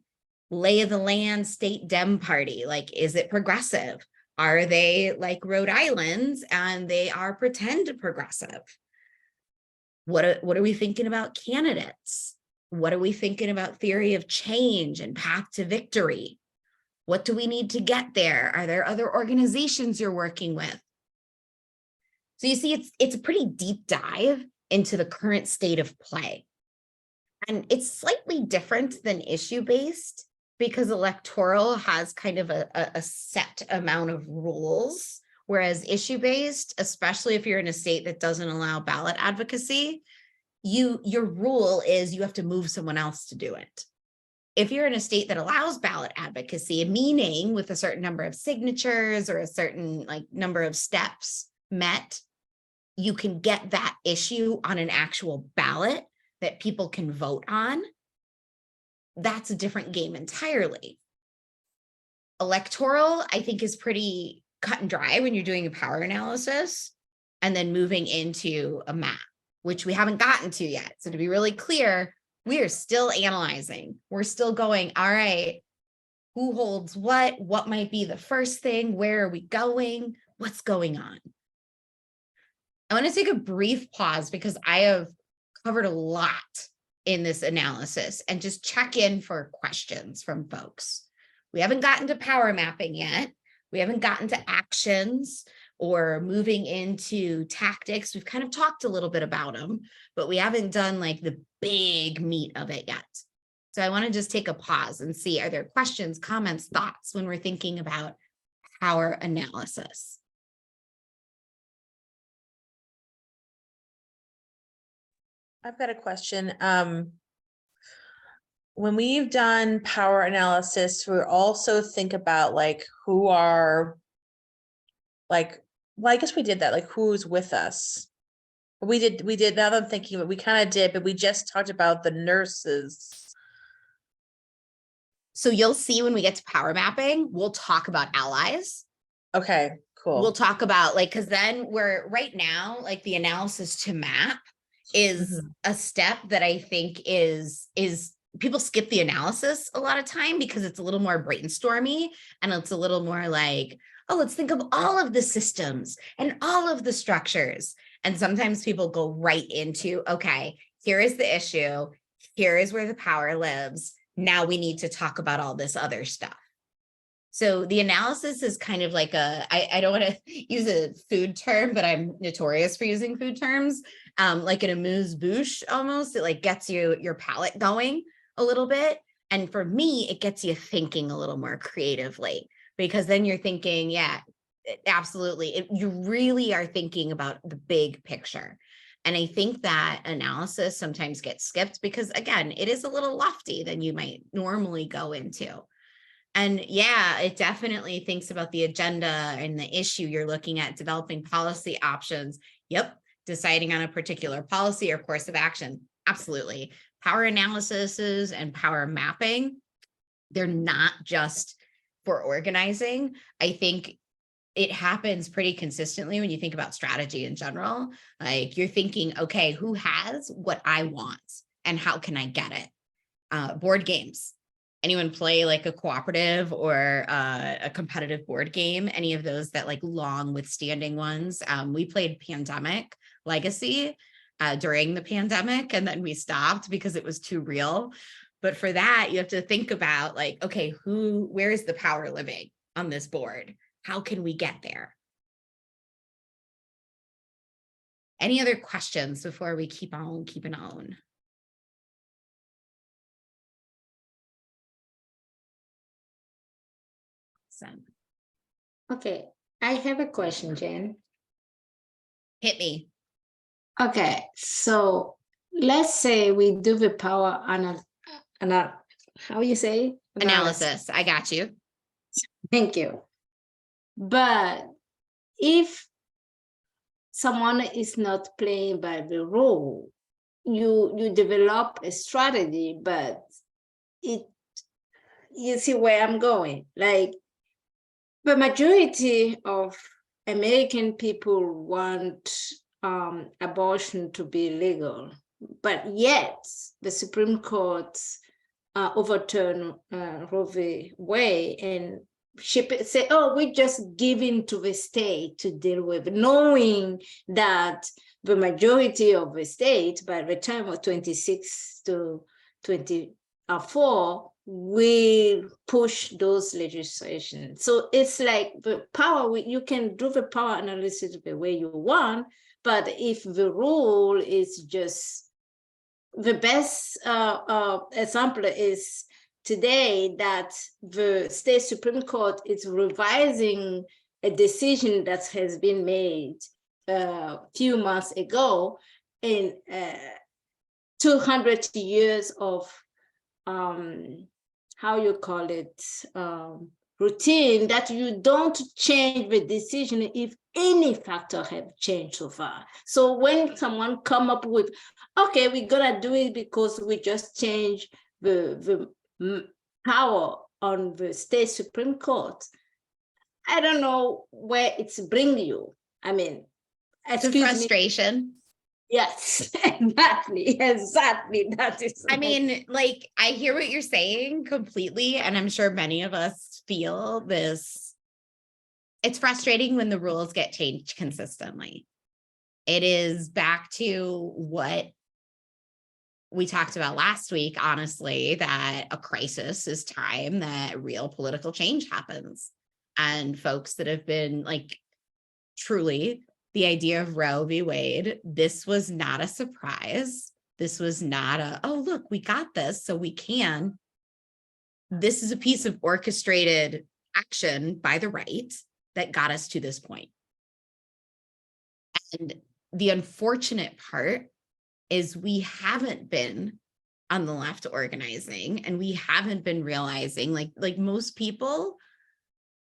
lay of the land, state Dem party, like, is it progressive? Are they like Rhode Island and they are pretend progressive? What are we thinking about candidates? What are we thinking about theory of change and path to victory? What do we need to get there? Are there other organizations you're working with? So you see, it's a pretty deep dive into the current state of play. And it's slightly different than issue-based because electoral has kind of a set amount of rules, whereas issue-based, especially if you're in a state that doesn't allow ballot advocacy, your rule is you have to move someone else to do it. If you're in a state that allows ballot advocacy, meaning with a certain number of signatures or a certain like number of steps met, you can get that issue on an actual ballot that people can vote on. That's a different game entirely. Electoral, I think, is pretty cut and dry when you're doing a power analysis and then moving into a map, which we haven't gotten to yet. So to be really clear, we are still analyzing. We're still going, all right, who holds what? What might be the first thing? Where are we going? What's going on? I want to take a brief pause because I have covered a lot in this analysis and just check in for questions from folks. We haven't gotten to power mapping yet. We haven't gotten to actions or moving into tactics. We've kind of talked a little bit about them, but we haven't done like the big meat of it yet. So I want to just take a pause and see, are there questions, comments, thoughts when we're thinking about power analysis? I've got a question. When we've done power analysis, we also think about like who are like, well, I guess we did that, like who's with us. We did, now that I'm thinking of it, we kind of did, but we just talked about the nurses. So you'll see when we get to power mapping, we'll talk about allies. Okay, cool. We'll talk about like, because then we're right now, like the analysis to map is a step that I think is people skip the analysis a lot of time because it's a little more brainstormy and it's a little more like, oh, let's think of all of the systems and all of the structures. And sometimes people go right into, okay, here is the issue. Here is where the power lives. Now we need to talk about all this other stuff. So the analysis is kind of like I don't want to use a food term, but I'm notorious for using food terms, like an amuse-bouche almost. It like gets your palate going a little bit. And for me, it gets you thinking a little more creatively, because then you're thinking, yeah, absolutely. You really are thinking about the big picture. And I think that analysis sometimes gets skipped because, again, it is a little lofty than you might normally go into. And yeah, it definitely thinks about the agenda and the issue you're looking at, developing policy options. Yep. Deciding on a particular policy or course of action. Absolutely. Power analyses and power mapping, they're not just for organizing. I think it happens pretty consistently when you think about strategy in general. Like you're thinking, okay, who has what I want and how can I get it? Board games. Anyone play like a cooperative or a competitive board game? Any of those that like long withstanding ones? We played Pandemic Legacy during the pandemic, and then we stopped because it was too real. But for that, you have to think about like, okay, where is the power living on this board? How can we get there? Any other questions before we keep on keeping on? Awesome. Okay, I have a question, Jen. Hit me. Okay, so let's say we do the power how you say? Analysis. I got you. Thank you. But if someone is not playing by the rule, you develop a strategy, but you see where I'm going. Like the majority of American people want abortion to be legal, but yet the Supreme Court overturned Roe v. Wade and say, oh, we just give in to the state to deal with, knowing that the majority of the state, by the time of 26 to 24, will push those legislation. So it's like the power, you can do the power analysis the way you want, but if the rule is just, the best example is today that the state Supreme Court is revising a decision that has been made a few months ago in 200 years of how you call it, routine, that you don't change the decision if any factor have changed so far. So when someone come up with, okay, we're gonna do it because we just change the power on the state Supreme Court, I don't know where it's bring you. I mean, It's a excuse me. frustration. Yes, exactly. That is. I mean, like, I hear what you're saying completely, and I'm sure many of us feel this. It's frustrating when the rules get changed consistently. It is back to what we talked about last week, honestly, that a crisis is time that real political change happens. And folks that have been like, truly, the idea of Roe v. Wade, this was not a surprise. This was not a, oh, look, we got this, so we can. This is a piece of orchestrated action by the right that got us to this point. And the unfortunate part is we haven't been on the left organizing, and we haven't been realizing, like most people,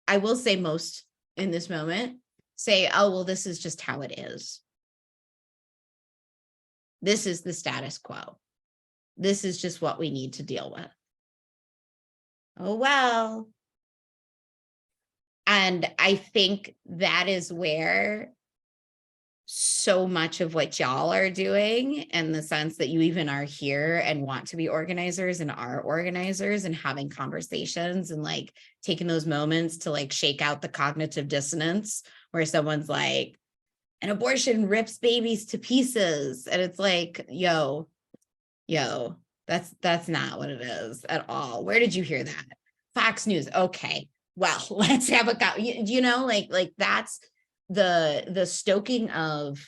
I will say most in this moment, say, oh, well, this is just how it is. This is the status quo. This is just what we need to deal with. Oh, well. And I think that is where so much of what y'all are doing, in the sense that you even are here and want to be organizers and are organizers and having conversations and like taking those moments to like shake out the cognitive dissonance where someone's like, an abortion rips babies to pieces. And it's like, yo, that's not what it is at all. Where did you hear that? Fox News. Okay, well, let's have a go. You know, like that's the stoking of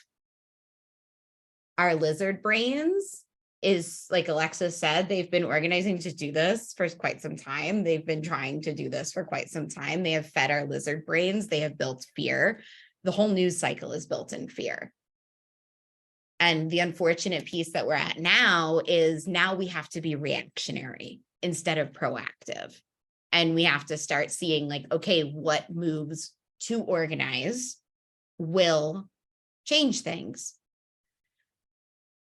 our lizard brains is, like Alexa said, they've been organizing to do this for quite some time. They've been trying to do this for quite some time. They have fed our lizard brains. They have built fear. The whole news cycle is built in fear. And the unfortunate piece that we're at now is now we have to be reactionary instead of proactive. And we have to start seeing like, okay, what moves to organize will change things.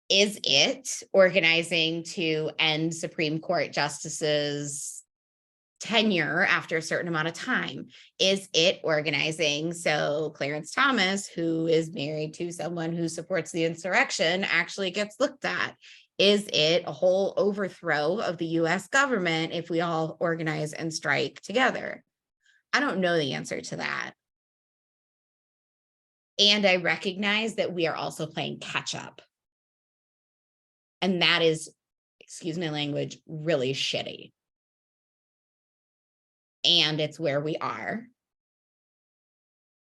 Is it organizing to end Supreme Court justices' tenure after a certain amount of time? Is it organizing so Clarence Thomas, who is married to someone who supports the insurrection, actually gets looked at? Is it a whole overthrow of the US government if we all organize and strike together? I don't know the answer to that. And I recognize that we are also playing catch up. And that is, excuse my language, really shitty. And it's where we are.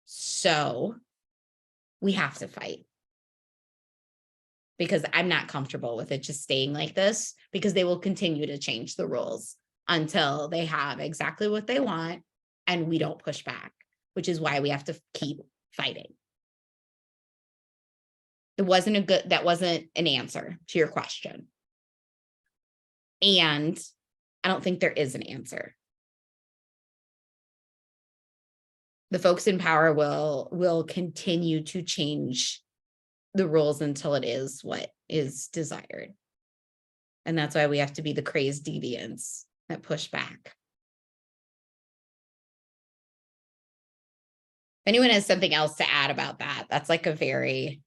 So we have to fight. because I'm not comfortable with it just staying like this, because they will continue to change the rules until they have exactly what they want and we don't push back, which is why we have to keep fighting. That wasn't an answer to your question. And I don't think there is an answer. The folks in power will continue to change the rules until it is what is desired. And that's why we have to be the crazed deviants that push back. If anyone has something else to add about that, that's like a very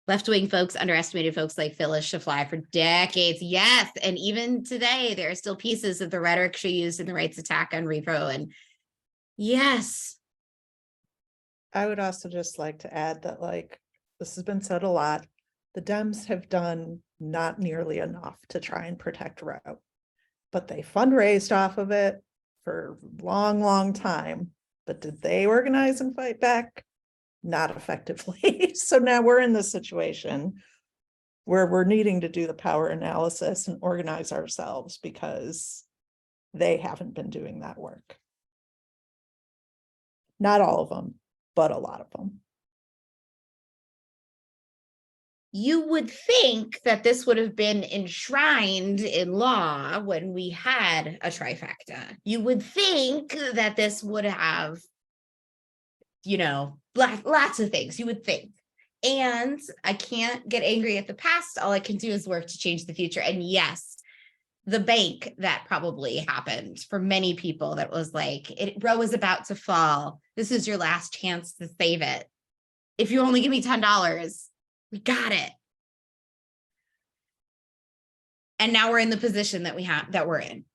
left-wing folks underestimated folks like Phyllis Schlafly for decades. Yes. And even today, there are still pieces of the rhetoric she used in the rights attack on repro. And yes. I would also just like to add that, like, this has been said a lot. The Dems have done not nearly enough to try and protect Roe, but they fundraised off of it for a long, long time. But did they organize and fight back? Not effectively. So now we're in this situation where we're needing to do the power analysis and organize ourselves because they haven't been doing that work. Not all of them, but a lot of them. You would think that this would have been enshrined in law when we had a trifecta. You would think that this would have, you know, lots of things you would think. And I can't get angry at the past. All I can do is work to change the future. And yes, the bank that probably happened for many people, that was like, Roe is about to fall. This is your last chance to save it. If you only give me $10, we got it. And now we're in the position that we're in.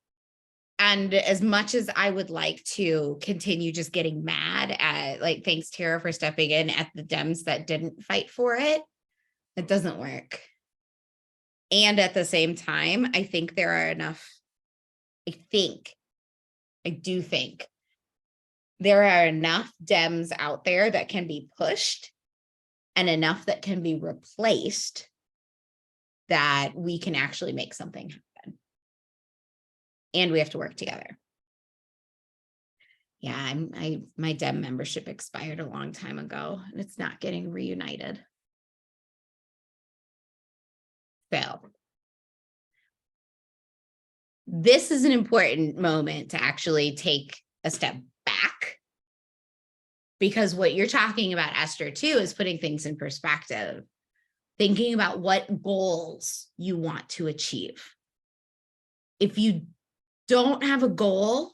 And as much as I would like to continue just getting mad at, like, thanks Tara for stepping in, at the Dems that didn't fight for it, it doesn't work. And at the same time, I think there are enough, I do think there are enough Dems out there that can be pushed and enough that can be replaced that we can actually make something happen. And we have to work together. Yeah, my Dem membership expired a long time ago, and it's not getting reunited. So this is an important moment to actually take a step back, because what you're talking about, Esther, too, is putting things in perspective, thinking about what goals you want to achieve. If you don't have a goal,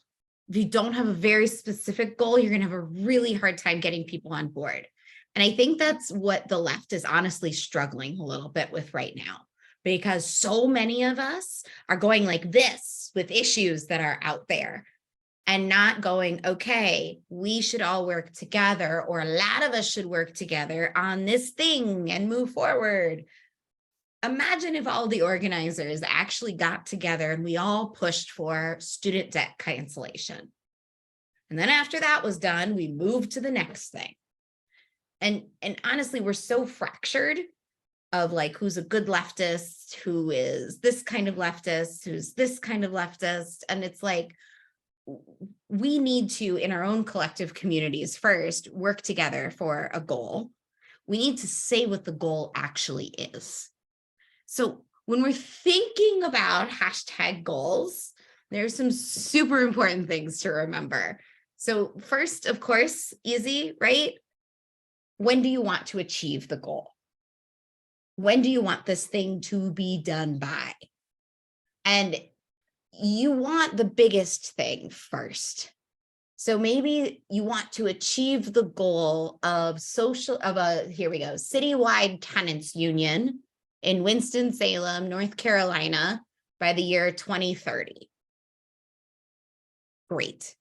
if you don't have a very specific goal, you're going to have a really hard time getting people on board. And I think that's what the left is honestly struggling a little bit with right now, because so many of us are going like this with issues that are out there and not going, okay, we should all work together, or a lot of us should work together on this thing and move forward. Imagine if all the organizers actually got together and we all pushed for student debt cancellation. And then after that was done, we moved to the next thing. And honestly, we're so fractured of like, who's a good leftist, who is this kind of leftist, who's this kind of leftist. And it's like, we need to, in our own collective communities first, work together for a goal. We need to say what the goal actually is. So when we're thinking about hashtag goals, there's some super important things to remember. So first, of course, easy, right? When do you want to achieve the goal? When do you want this thing to be done by? And you want the biggest thing first. So maybe you want to achieve the goal of here we go, citywide tenants union in Winston-Salem, North Carolina by the year 2030. Great.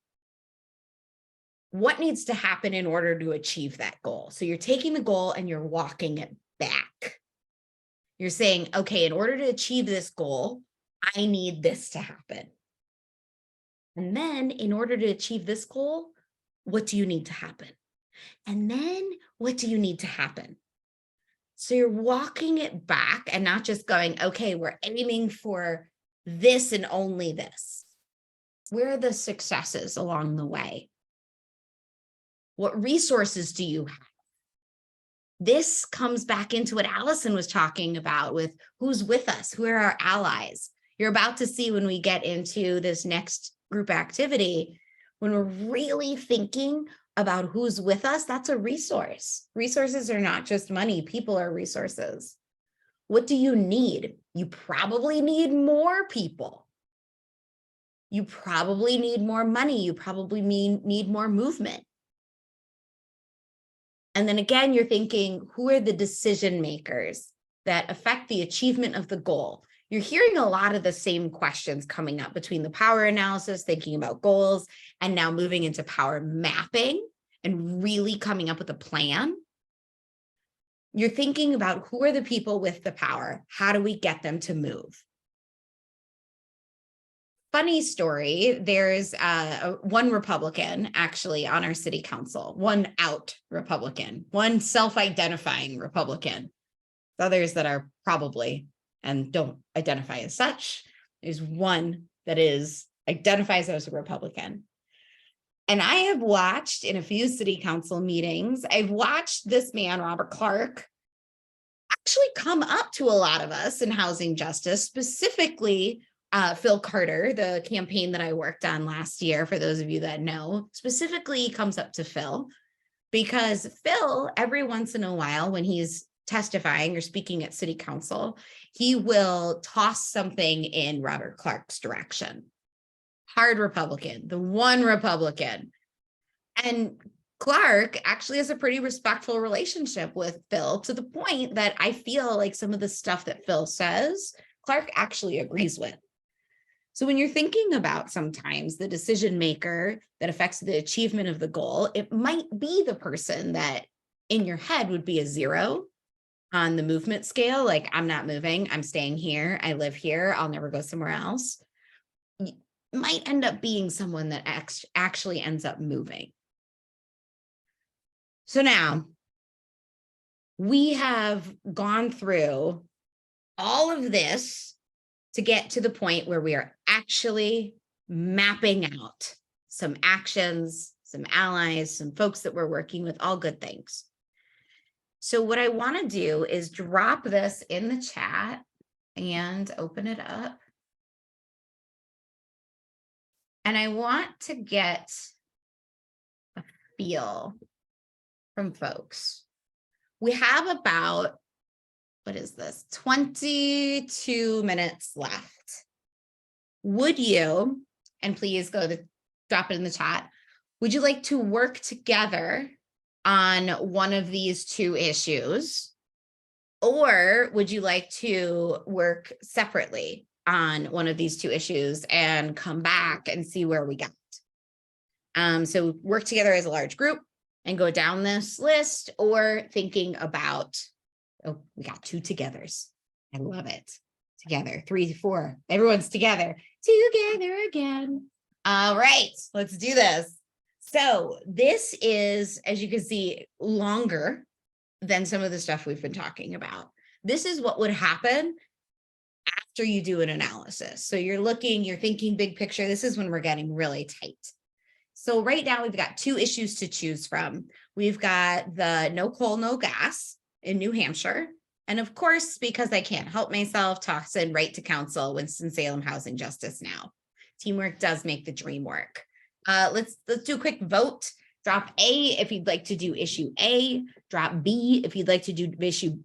What needs to happen in order to achieve that goal? So you're taking the goal and you're walking it back. You're saying, okay, in order to achieve this goal, I need this to happen. And then in order to achieve this goal, what do you need to happen? And then what do you need to happen? So you're walking it back and not just going, okay, we're aiming for this and only this. Where are the successes along the way? What resources do you have? This comes back into what Allison was talking about with who's with us, who are our allies. You're about to see when we get into this next group activity, when we're really thinking about who's with us, that's a resource. Resources are not just money, people are resources. What do you need? You probably need more people. You probably need more money. You probably need more movement. And then again, you're thinking, who are the decision makers that affect the achievement of the goal? You're hearing a lot of the same questions coming up between the power analysis, thinking about goals, and now moving into power mapping and really coming up with a plan. You're thinking about who are the people with the power? How do we get them to move? Funny story, there's one Republican actually on our city council, one out Republican, one self-identifying Republican. Others that are probably and don't identify as such. There's one that identifies as a Republican. And I have watched in a few city council meetings, I've watched this man, Robert Clark, actually come up to a lot of us in housing justice, specifically Phil Carter, the campaign that I worked on last year, for those of you that know, specifically comes up to Phil, because Phil, every once in a while, when he's testifying or speaking at city council, he will toss something in Robert Clark's direction. Hard Republican, the one Republican. And Clark actually has a pretty respectful relationship with Phil, to the point that I feel like some of the stuff that Phil says, Clark actually agrees with. So when you're thinking about sometimes the decision maker that affects the achievement of the goal, it might be the person that in your head would be a 0 on the movement scale. Like, I'm not moving, I'm staying here, I live here, I'll never go somewhere else. You might end up being someone that actually ends up moving. So now we have gone through all of this to get to the point where we are actually mapping out some actions, some allies, some folks that we're working with, all good things. So what I want to do is drop this in the chat and open it up. And I want to get a feel from folks. We have about, what is this, 22 minutes left. Would you, and please drop it in the chat, would you like to work together on one of these two issues? Or would you like to work separately on one of these two issues and come back and see where we got? So work together as a large group and go down this list, or thinking about, oh, we got 2 togethers. I love it. Together, 3, 4, everyone's together again. All right, let's do this. So this is, as you can see, longer than some of the stuff we've been talking about. This is what would happen after you do an analysis. So you're thinking big picture. This is when we're getting really tight. So right now we've got 2 issues to choose from. We've got the no coal, no gas in New Hampshire. And of course, because I can't help myself, toss in right to council, Winston-Salem housing justice now. Teamwork does make the dream work. Let's do a quick vote. Drop A if you'd like to do issue A. Drop B if you'd like to do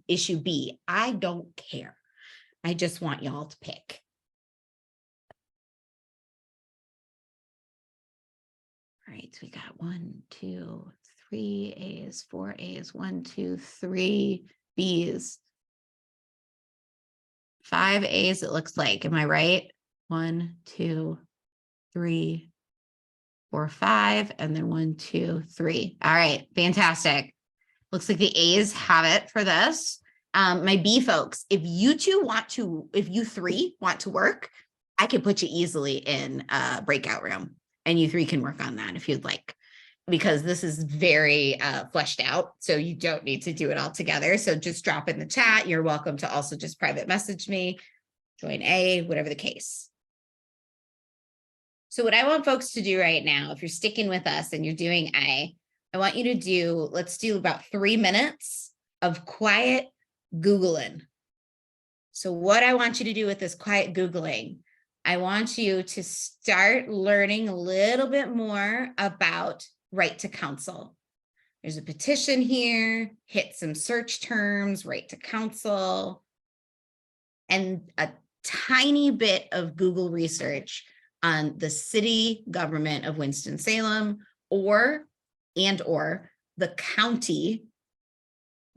issue B. I don't care. I just want y'all to pick. All right, we got 1, 2, 3 A's, 4 A's, 1, 2, 3 B's, 5 A's, it looks like. Am I right? 1, 2, 3, 4, 5, and then 1, 2, 3. All right, fantastic. Looks like the A's have it for this. My B folks, if you 3 want to work, I can put you easily in a breakout room, and you 3 can work on that if you'd like. because this is very fleshed out. So you don't need to do it all together. So just drop in the chat. You're welcome to also just private message me, join A, whatever the case. So what I want folks to do right now, if you're sticking with us and you're doing A, I want you to do, let's do about 3 minutes of quiet Googling. So what I want you to do with this quiet Googling, I want you to start learning a little bit more about right to counsel. There's a petition here, hit some search terms, right to counsel, and a tiny bit of Google research on the city government of Winston-Salem or the county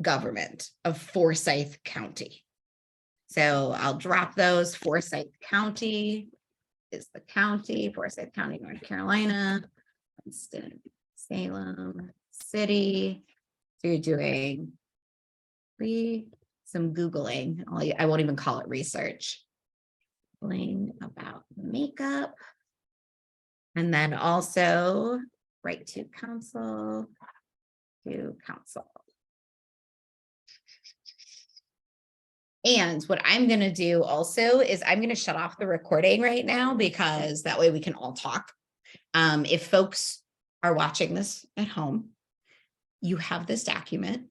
government of Forsyth County. So I'll drop those. Forsyth County is the county, Forsyth County, North Carolina, Winston-Salem City. So you're doing some Googling. I won't even call it research. Googling about makeup. And then also right to counsel, And what I'm going to do also is I'm going to shut off the recording right now, because that way we can all talk. If folks are watching this at home, you have this document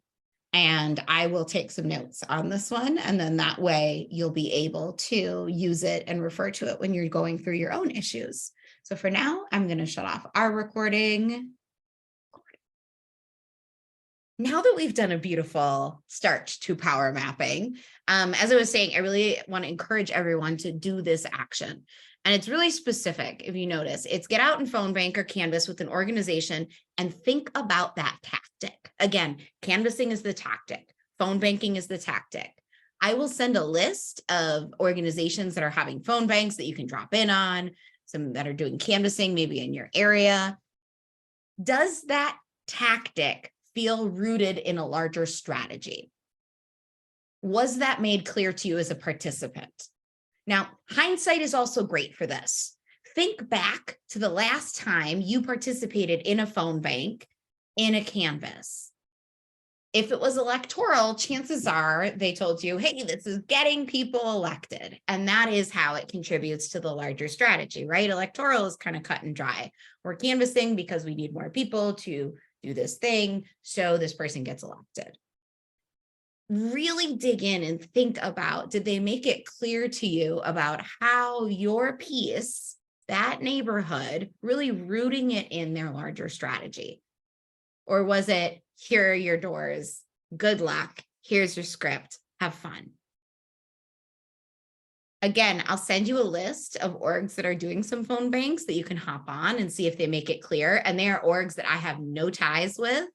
and I will take some notes on this one. And then that way you'll be able to use it and refer to it when you're going through your own issues. So for now, I'm going to shut off our recording. Now that we've done a beautiful start to power mapping, as I was saying, I really want to encourage everyone to do this action. And it's really specific. If you notice, it's get out in phone bank or Canvas with an organization and think about that tactic. Again, canvassing is the tactic. Phone banking is the tactic. I will send a list of organizations that are having phone banks that you can drop in on, some that are doing canvassing, maybe in your area. Does that tactic feel rooted in a larger strategy? Was that made clear to you as a participant? Now, hindsight is also great for this. Think back to the last time you participated in a phone bank, in a canvas. If it was electoral, chances are they told you, hey, this is getting people elected. And that is how it contributes to the larger strategy, right? Electoral is kind of cut and dry. We're canvassing because we need more people to do this thing, so this person gets elected. Really dig in and think about, did they make it clear to you about how your piece, that neighborhood, really rooting it in their larger strategy? Or was it, here are your doors, good luck, here's your script, have fun? Again, I'll send you a list of orgs that are doing some phone banks that you can hop on and see if they make it clear. And they are orgs that I have no ties with.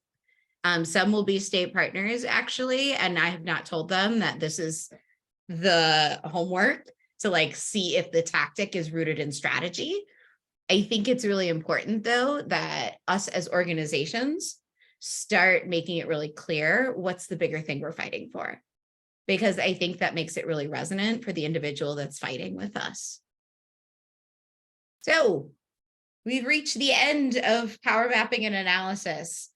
Some will be state partners, actually, and I have not told them that this is the homework to see if the tactic is rooted in strategy. I think it's really important, though, that us as organizations start making it really clear what's the bigger thing we're fighting for, because I think that makes it really resonant for the individual that's fighting with us. So we've reached the end of power mapping and analysis.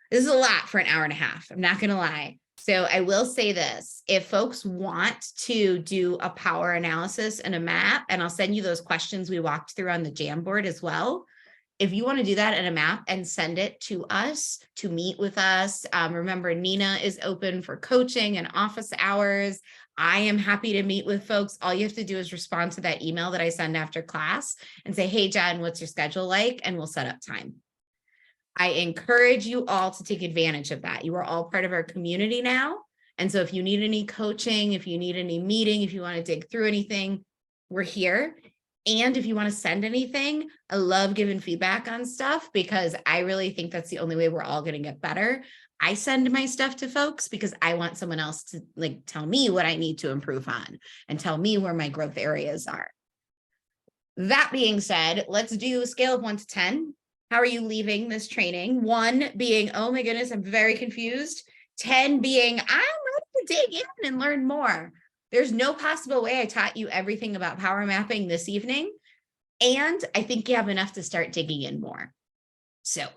This is a lot for an hour and a half. I'm not going to lie. So I will say this, if folks want to do a power analysis and a map, and I'll send you those questions we walked through on the Jamboard as well. If you want to do that in a map and send it to us to meet with us, remember Nina is open for coaching and office hours. I am happy to meet with folks. All you have to do is respond to that email that I send after class and say, hey, Jen, what's your schedule like? And we'll set up time. I encourage you all to take advantage of that. You are all part of our community now. And so if you need any coaching, if you need any meeting, if you want to dig through anything, we're here. And if you want to send anything, I love giving feedback on stuff, because I really think that's the only way we're all going to get better. I send my stuff to folks because I want someone else to tell me what I need to improve on and tell me where my growth areas are. That being said, let's do a scale of 1 to 10. How are you leaving this training? 1 being, oh my goodness, I'm very confused. 10 being, I'm ready to dig in and learn more. There's no possible way I taught you everything about power mapping this evening. And I think you have enough to start digging in more. So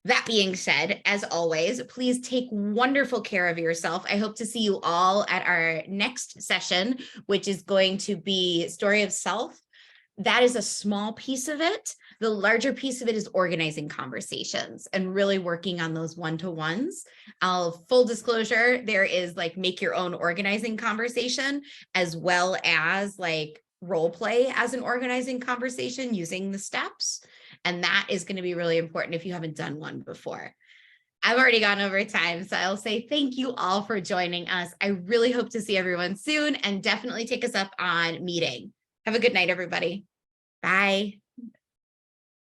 That being said, as always, please take wonderful care of yourself. I hope to see you all at our next session, which is going to be Story of Self. That is a small piece of it. The larger piece of it is organizing conversations and really working on those one-to-ones. Full disclosure, there is like make your own organizing conversation, as well as like role play as an organizing conversation using the steps. And that is going to be really important if you haven't done one before. I've already gone over time, so I'll say thank you all for joining us. I really hope to see everyone soon, and definitely take us up on meeting. Have a good night, everybody. Bye.